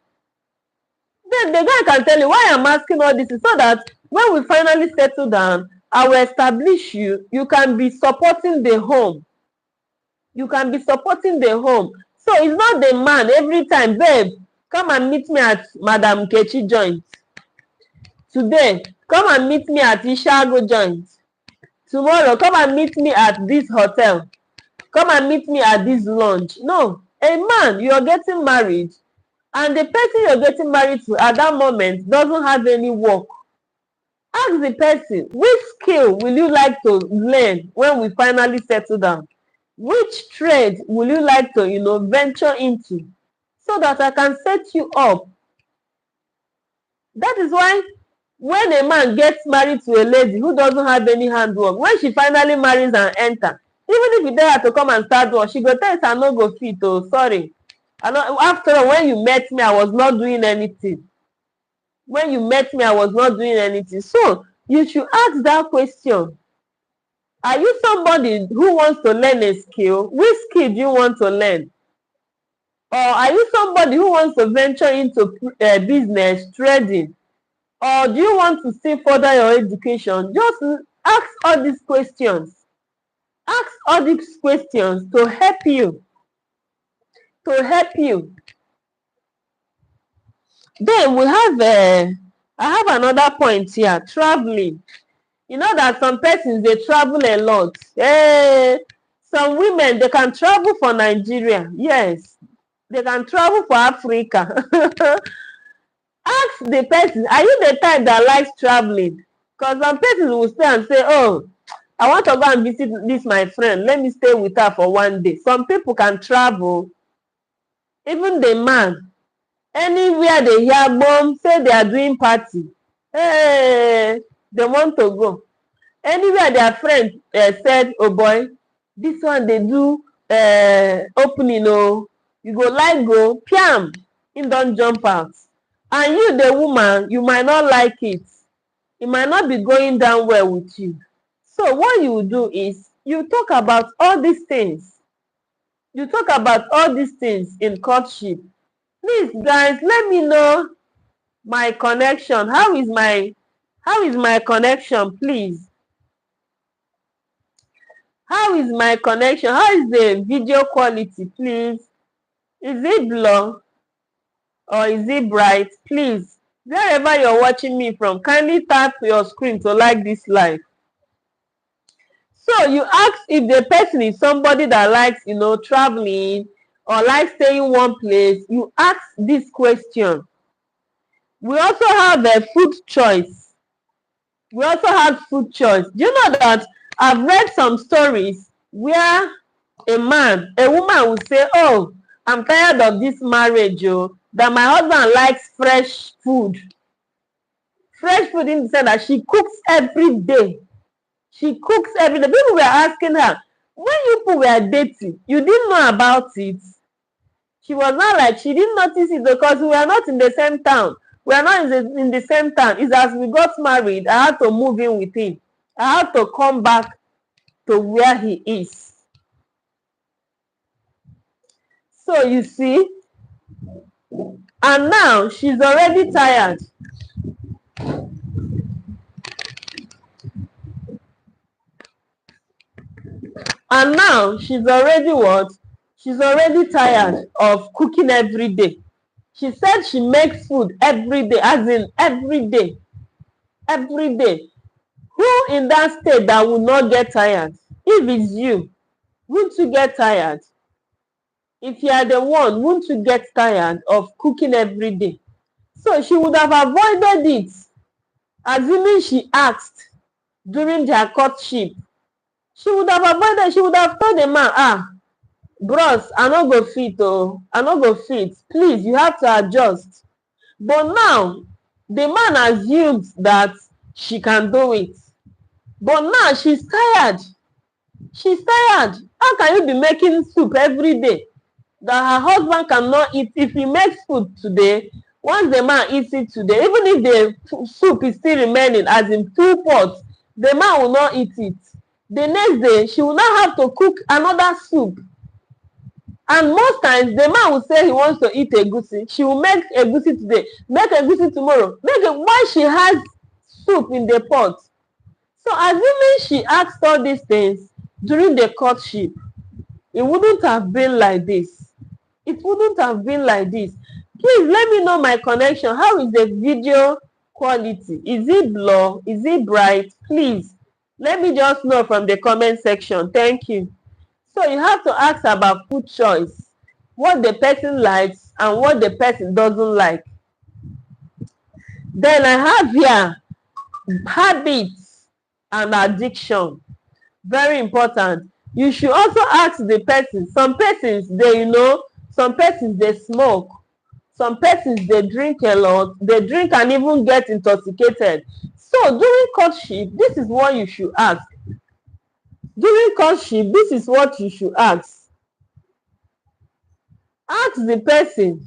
Then the guy can tell you, why I'm asking all this is so that when we finally settle down, I will establish you. You can be supporting the home. You can be supporting the home. So it's not the man every time, babe, come and meet me at Madam Kechi joint. Today, come and meet me at Ishago joint. Tomorrow, come and meet me at this hotel. Come and meet me at this lounge. No, a man, you are getting married, and the person you're getting married to at that moment doesn't have any work. Ask the person, which skill will you like to learn when we finally settle down? Which trade will you like to, venture into so that I can set you up? That is why when a man gets married to a lady who doesn't have any handwork, when she finally marries and enter, even if you tell her to come and start work, she go tell you, I no go fit, oh, sorry. After all, when you met me, I was not doing anything. When you met me, I was not doing anything. So you should ask that question. Are you somebody who wants to learn a skill? Which skill do you want to learn? Or are you somebody who wants to venture into business, trading? Or do you want to still further your education? Just ask all these questions. Ask all these questions to help you. To help you. Then we have, I have another point here, traveling. You know that some persons, they travel a lot. Some women, they can travel for Nigeria. Yes, they can travel for Africa. Ask the person, are you the type that likes traveling? Because some persons will stay and say, oh, I want to go and visit this my friend. Let me stay with her for one day. Some people can travel. Even the man, anywhere they hear mom say they are doing party, hey, they want to go. Anywhere their friend said, oh boy, this one they do opening, oh, you go like go, piam, him don't jump out. And you, the woman, you might not like it. It might not be going down well with you. So what you do is, you talk about all these things. You talk about all these things in courtship. Please, guys, let me know my connection. How is my connection, please? How is my connection? How is the video quality, please? Is it blur or is it bright? Please, wherever you're watching me from, kindly tap your screen to like this live. So you ask if the person is somebody that likes, traveling or likes staying in one place. You ask this question. We also have a food choice. We also have food choice. Do you know that I've read some stories where a woman will say, oh, I'm tired of this marriage, oh, that my husband likes fresh food. Fresh food in the sense that she cooks every day. She cooks every day. People were asking her, when you people were dating, you didn't know about it. She was not like, she didn't notice it because we were not in the same town. We are not in the same town. It's as we got married, I had to move in with him. I had to come back to where he is. So you see, and now she's already tired. And now she's already what? She's already tired of cooking every day. She said she makes food every day, as in every day. Every day. Who in that state that will not get tired? If it's you, won't you get tired? If you are the one, won't you get tired of cooking every day? So she would have avoided it, assuming she asked during their courtship. She would have avoided, she would have told the man, bros, I no go fit, oh, I no go fit. Please, you have to adjust. But now, the man assumes that she can do it. But now she's tired. She's tired. How can you be making soup every day that her husband cannot eat? If he makes food today, once the man eats it today, even if the soup is still remaining, as in 2 pots, the man will not eat it. The next day, she will not have to cook another soup. And most times, the man will say he wants to eat egusi. She will make egusi today, make egusi tomorrow. Why she has soup in the pot? So assuming she asked all these things during the courtship, it wouldn't have been like this. It wouldn't have been like this. Please let me know my connection. How is the video quality? Is it blur? Is it bright? Please let me just know from the comment section. Thank you. So you have to ask about food choice, what the person likes and what the person doesn't like. Then I have here habits and addiction. Very important. You should also ask the person. Some persons, some persons they smoke. Some persons they drink a lot. They drink and even get intoxicated. So during courtship, this is what you should ask. During courtship, this is what you should ask. Ask the person.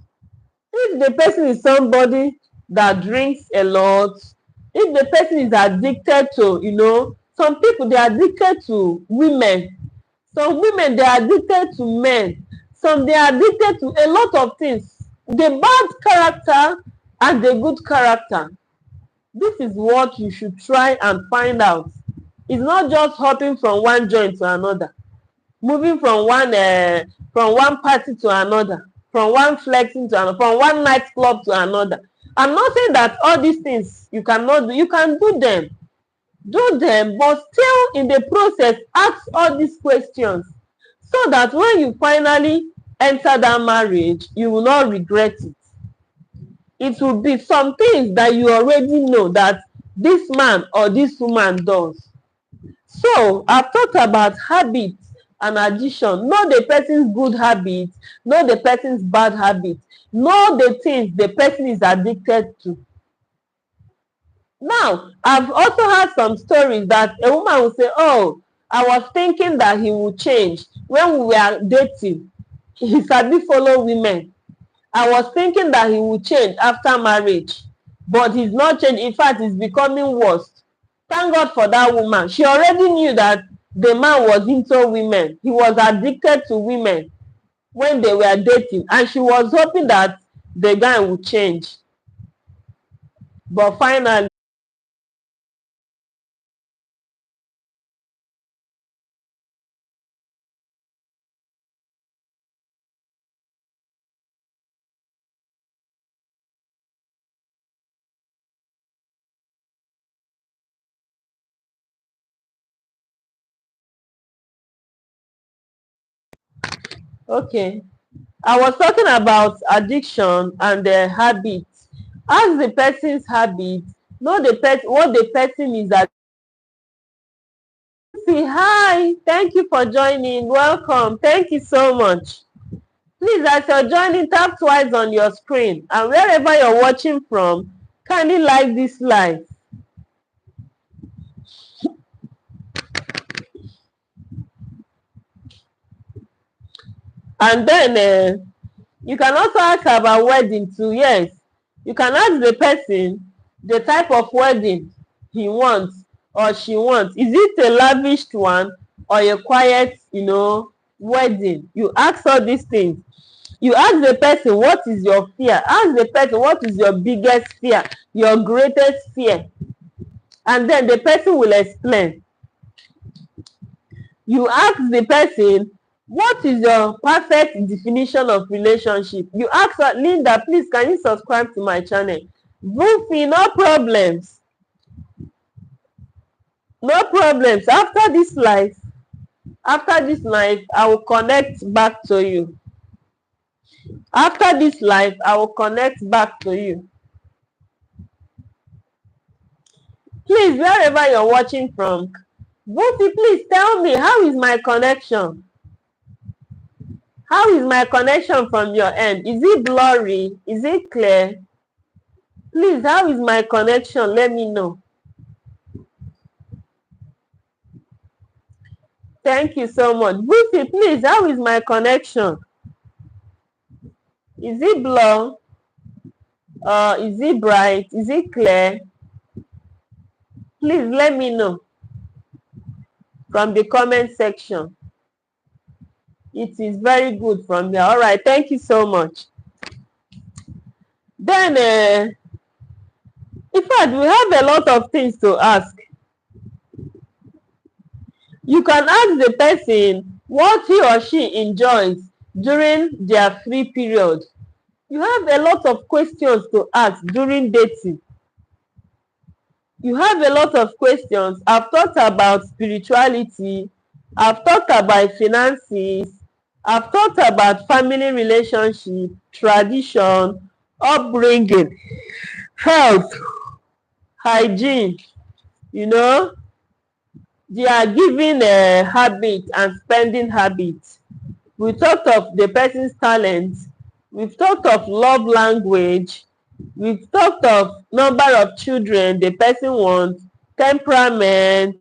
If the person is somebody that drinks a lot, if the person is addicted to, some people, they are addicted to women. Some women, they are addicted to men. Some, they are addicted to a lot of things. The bad character and the good character. This is what you should try and find out. It's not just hopping from one joint to another, moving from one party to another, from one flexing to another, from one nightclub to another. I'm not saying that all these things you cannot do. You can do them. Do them, but still in the process, ask all these questions so that when you finally enter that marriage, you will not regret it. It will be some things that you already know that this man or this woman does. So I've talked about habits and addiction. Know the person's good habits, know the person's bad habits, know the things the person is addicted to. Now, I've also had some stories that a woman will say, oh, I was thinking that he would change. When we were dating, he sabi follow women. I was thinking that he would change after marriage, but he's not changing. In fact, he's becoming worse. Thank God for that woman. She already knew that the man was into women. He was addicted to women when they were dating, and she was hoping that the guy would change. But finally, okay, I was talking about addiction and the habits. Ask the person's habits. Know the person, what the person is at. See, hi, thank you for joining. Welcome. Thank you so much. Please, as you're joining, tap twice on your screen, and wherever you're watching from, kindly like this live. And then you can also ask about wedding too. Yes, you can ask the person the type of wedding he wants or she wants. Is it a lavished one or a quiet, wedding? You ask all these things. You ask the person, what is your fear? Ask the person, what is your biggest fear, your greatest fear? And then the person will explain. You ask the person, what is your perfect definition of relationship? You ask her, Linda, please, can you subscribe to my channel? Goofy, no problems. No problems. After this live, I will connect back to you. After this live, I will connect back to you. Please, wherever you're watching from, Goofy, please tell me, how is my connection? How is my connection from your end? Is it blurry? Is it clear? Please, how is my connection? Let me know. Thank you so much. Goofy, please, how is my connection? Is it blur? Is it bright? Is it clear? Please let me know from the comment section. It is very good from there. All right, thank you so much. Then, in fact, we have a lot of things to ask. You can ask the person what he or she enjoys during their free period. You have a lot of questions to ask during dating. You have a lot of questions. I've talked about spirituality. I've talked about finances. I've talked about family relationship, tradition, upbringing, health, hygiene, you know, they are giving a habit and spending habits. We talked of the person's talent. We've talked of love language. We've talked of number of children the person wants, temperament,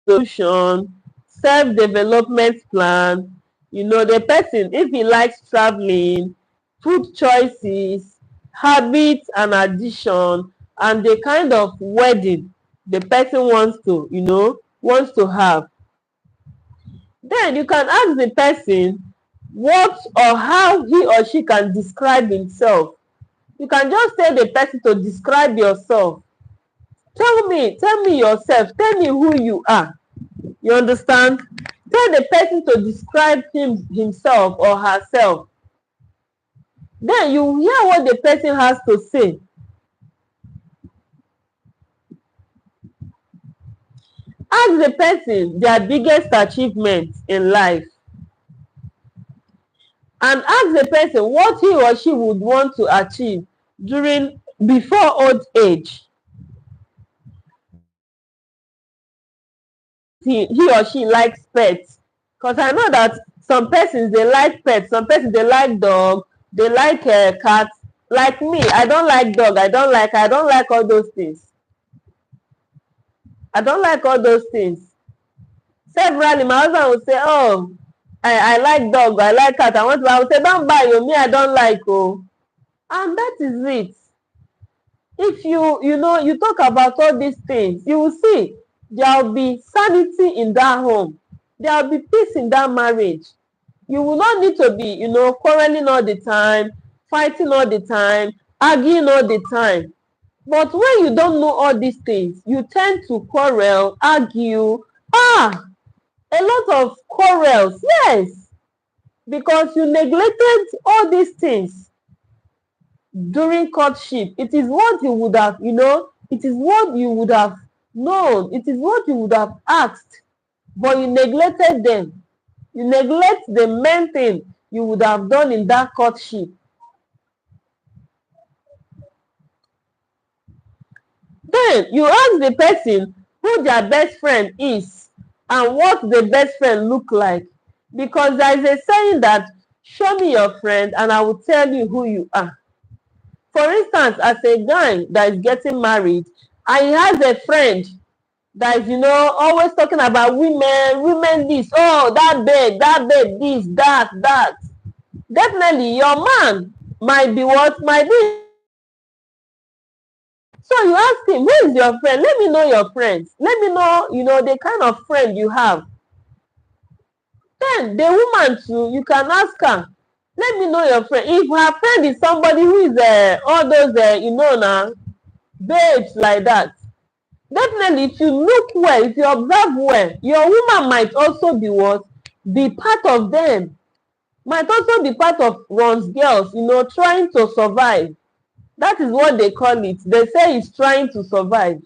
solution, self-development plan, you know, the person, if he likes traveling, food choices, habits and addition, and the kind of wedding the person wants to, you know, wants to have. Then you can ask the person what or how he or she can describe himself. You can just tell the person to describe yourself. Tell me yourself. Tell me who you are. You understand? Tell the person to describe himself or herself. Then you hear what the person has to say. Ask the person their biggest achievement in life. And ask the person what he or she would want to achieve before old age. He or she likes pets, because I know that some persons they like pets, some persons they like dog, they like cats. Like me, I don't like dog, I don't like all those things. I don't like all those things. Severally, my husband would say, oh, I like dog, I like cat, I would say, don't buy you, me I don't like, oh. And that is it. If you talk about all these things, you will see there will be sanity in that home. There will be peace in that marriage. You will not need to be, quarreling all the time, fighting all the time, arguing all the time. But when you don't know all these things, you tend to quarrel, argue. A lot of quarrels, yes, because you neglected all these things during courtship. It is what you would have, it is what you would have known, it is what you would have asked, but you neglected them. You neglect the main thing you would have done in that courtship. Then you ask the person who their best friend is and what the best friend look like, because there is a saying that show me your friend and I will tell you who you are. For instance, as a guy that is getting married and he has a friend that is, always talking about women this, oh, that babe, this, that. Definitely your man might be what? Might be. So you ask him, who is your friend? Let me know your friends. Let me know, the kind of friend you have. Then the woman too, you can ask her, let me know your friend. If her friend is somebody who is all those, now, babes like that, Definitely, if you look well, if you observe well, your woman might also be what? Be part of them. Might also be part of one's girls, trying to survive. That is what they call it. They say it's trying to survive.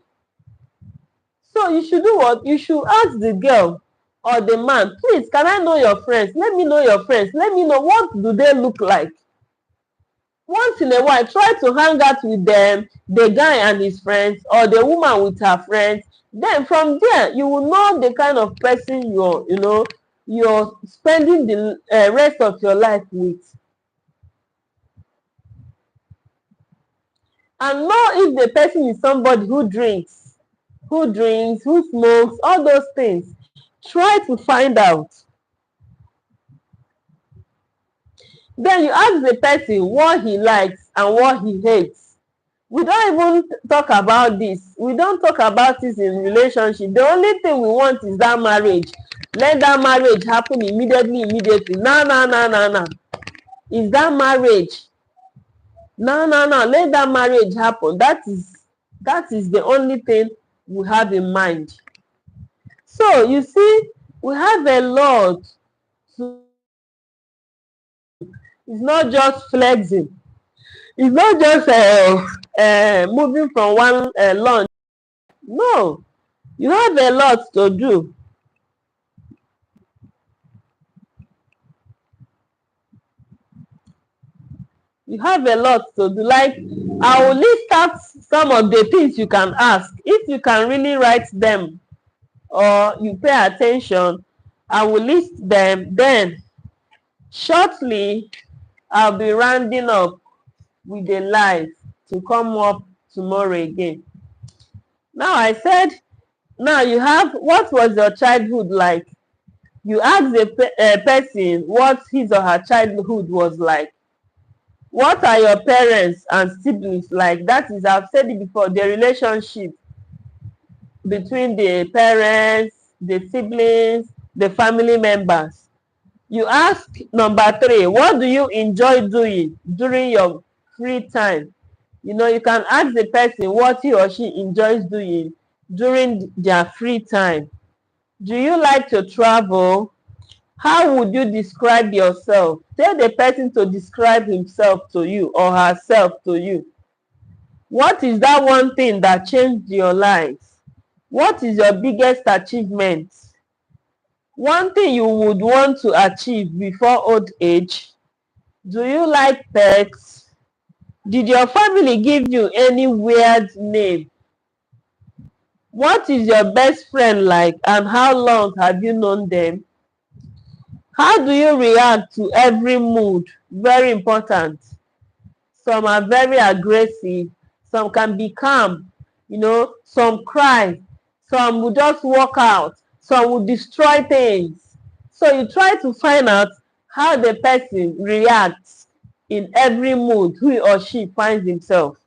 So you should do what? You should ask the girl or the man, please, can I know your friends? Let me know your friends. Let me know, what do they look like? Once in a while, try to hang out with them, the guy and his friends, or the woman with her friends. Then from there, you will know the kind of person you're spending the rest of your life with. And know if the person is somebody who drinks, who smokes, all those things. Try to find out. Then you ask the person what he likes and what he hates. We don't even talk about this. We don't talk about this in relationship. The only thing we want is that marriage. Let that marriage happen immediately. No. Is that marriage? No. Let that marriage happen. That is the only thing we have in mind. So you see, we have a lot to. It's not just flexing. It's not just moving from one launch. No, you have a lot to do. You have a lot to do. Like, I will list out some of the things you can ask. If you can really write them or you pay attention, I will list them. Then shortly, I'll be rounding up with a live to come up tomorrow again. Now I said, now you have, what was your childhood like? You ask a person what his or her childhood was like. What are your parents and siblings like? That is, I've said it before, the relationship between the parents, the siblings, the family members. You ask number 3, what do you enjoy doing during your free time? You can ask the person what he or she enjoys doing during their free time. Do you like to travel? How would you describe yourself? Tell the person to describe himself to you or herself to you. What is that one thing that changed your life? What is your biggest achievement? One thing you would want to achieve before old age? Do you like pets? Did your family give you any weird name? What is your best friend like and how long have you known them? How do you react to every mood? Very important. Some are very aggressive. Some can be calm. Some cry. Some will just walk out. Some will destroy things. So you try to find out how the person reacts in every mood he or she finds himself.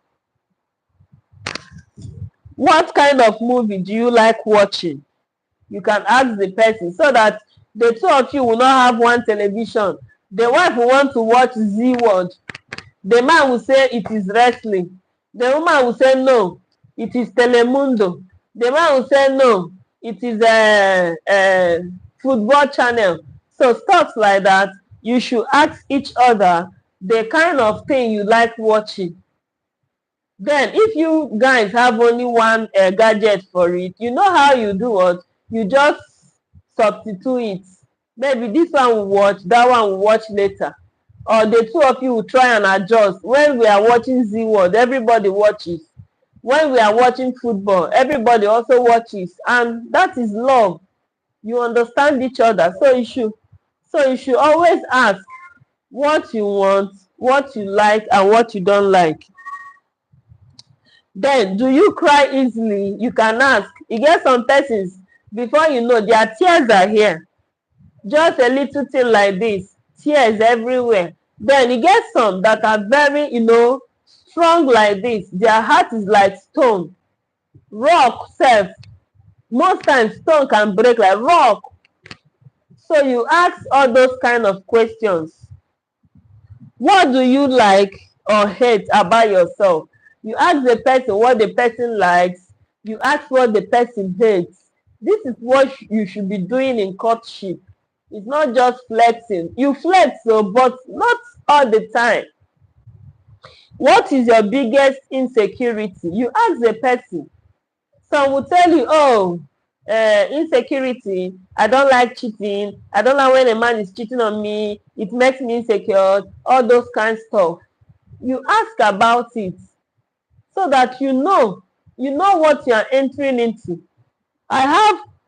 What kind of movie do you like watching? You can ask the person so that the two of you will not have one television. The wife will want to watch Z World. The man will say it is wrestling. The woman will say no, it is Telemundo. The man will say no, it is a football channel. So stuff like that, you should ask each other the kind of thing you like watching. Then if you guys have only one gadget for it, you know how you do what? You just substitute it. Maybe this one will watch, that one will watch later. Or the two of you will try and adjust. When we are watching Z World, everybody watches. When we are watching football, everybody also watches. And that is love. You understand each other. So you should always ask what you want, what you like, and what you don't like. Then, do you cry easily? You can ask. You get some persons, before you know, their tears are here. Just a little thing like this, tears everywhere. Then you get some that are very, strong like this. Their heart is like stone. Rock self. Most times stone can break like rock. So you ask all those kind of questions. What do you like or hate about yourself? You ask the person what the person likes You ask what the person hates. This is what you should be doing in courtship. It's not just flirting. You flirt, so, but not all the time. What is your biggest insecurity? You ask the person. Some will tell you, oh, insecurity, I don't like cheating, I don't like when a man is cheating on me, it makes me insecure, all those kind of stuff. You ask about it so that you know what you are entering into.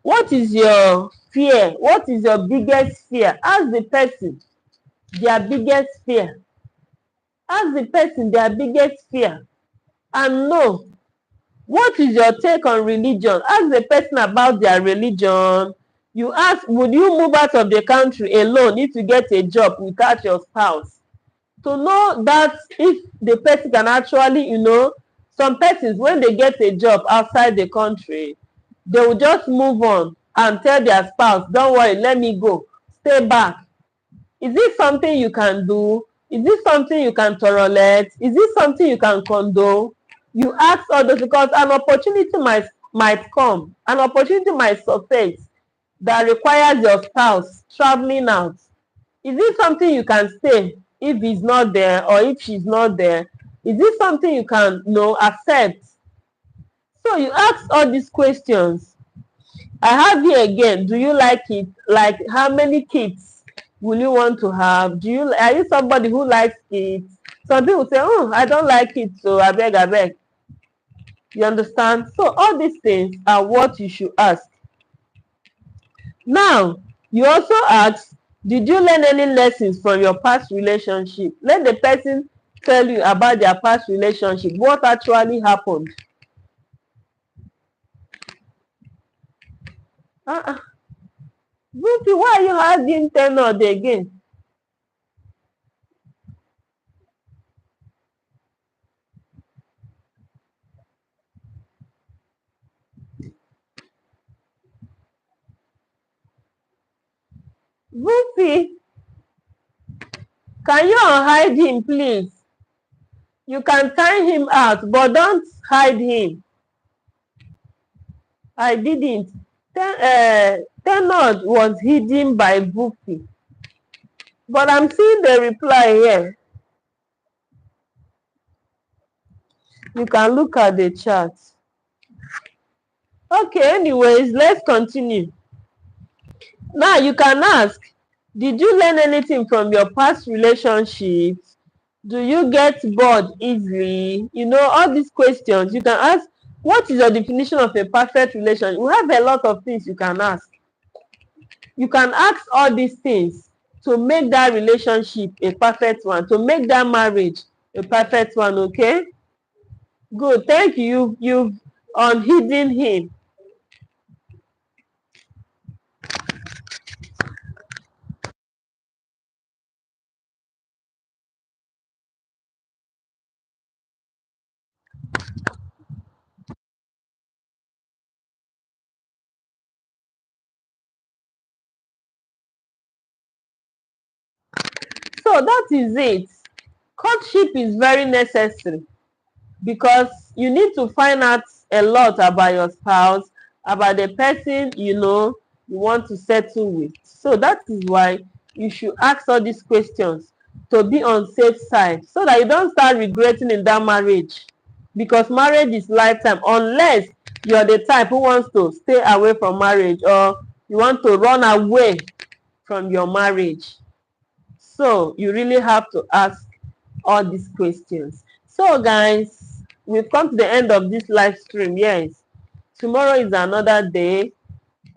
What is your fear? What is your biggest fear? Ask the person their biggest fear. Ask the person their biggest fear and know. What is your take on religion? Ask the person about their religion. You ask, would you move out of the country alone if you get a job without your spouse? To know that if the person can actually, some persons, when they get a job outside the country, they will just move on and tell their spouse, don't worry, let me go, stay back. Is this something you can do? Is this something you can tolerate? Is this something you can condone? You ask others because an opportunity might come, an opportunity might surface that requires your spouse traveling out. Is this something you can stay if he's not there or if she's not there? Is this something you can accept? So you ask all these questions. I have here again, do you like it? Like, how many kids will you want to have? Are you somebody who likes it? Some people say, oh, I don't like it, so I beg. You understand? So all these things are what you should ask. Now, you also ask, did you learn any lessons from your past relationship? Let the person tell you about their past relationship, what actually happened. Ruthie, why are you hiding tenor again? Ruthie, can you unhide him, please? You can tie him out, but don't hide him. I didn't. Tenor was hidden by Buffy. But I'm seeing the reply here. You can look at the chat. Okay, anyways, let's continue. Now you can ask, did you learn anything from your past relationships? Do you get bored easily? All these questions you can ask. What is your definition of a perfect relationship? We have a lot of things you can ask. You can ask all these things to make that relationship a perfect one, to make that marriage a perfect one. Okay, good. Thank you. You've unhidden him. So that is it. Courtship is very necessary because you need to find out a lot about your spouse, about the person you want to settle with. So that is why you should ask all these questions to be on safe side, so that you don't start regretting in that marriage, because marriage is lifetime, unless you're the type who wants to stay away from marriage, or you want to run away from your marriage. So you really have to ask all these questions. So guys, we've come to the end of this live stream. Yes, tomorrow is another day.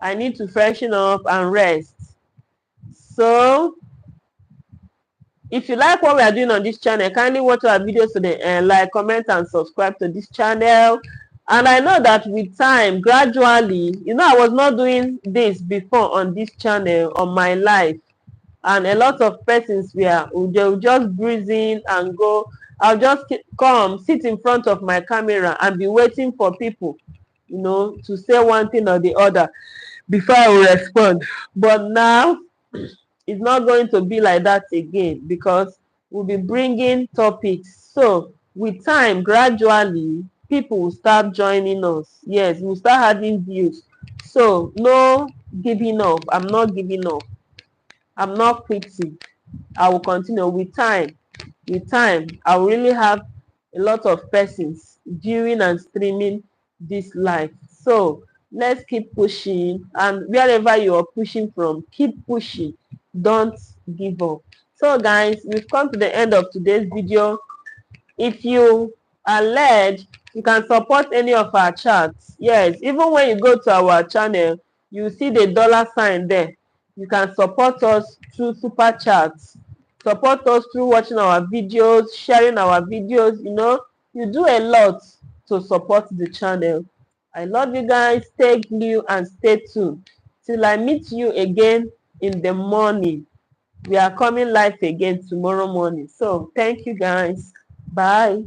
I need to freshen up and rest. So if you like what we are doing on this channel, kindly watch our videos today and like, comment, and subscribe to this channel. And I know that with time, gradually, I was not doing this before on this channel, on my life. And a lot of persons they'll just breeze in and go. I'll just come, sit in front of my camera and be waiting for people, to say one thing or the other before I will respond. But now, it's not going to be like that again, because we'll be bringing topics. So with time, gradually, people will start joining us. Yes, we'll start having views. So no giving up. I'm not giving up. I'm not quitting. I will continue with time. With time, I will really have a lot of persons viewing and streaming this live. So let's keep pushing, and wherever you are pushing from, keep pushing. Don't give up. So guys, we've come to the end of today's video. If you are led, you can support any of our chats. Yes, even when you go to our channel, you see the dollar sign there. You can support us through super chats, support us through watching our videos, sharing our videos. You do a lot to support the channel. I love you guys. Stay glued and stay tuned till I meet you again in the morning. We are coming live again tomorrow morning. So thank you guys. Bye.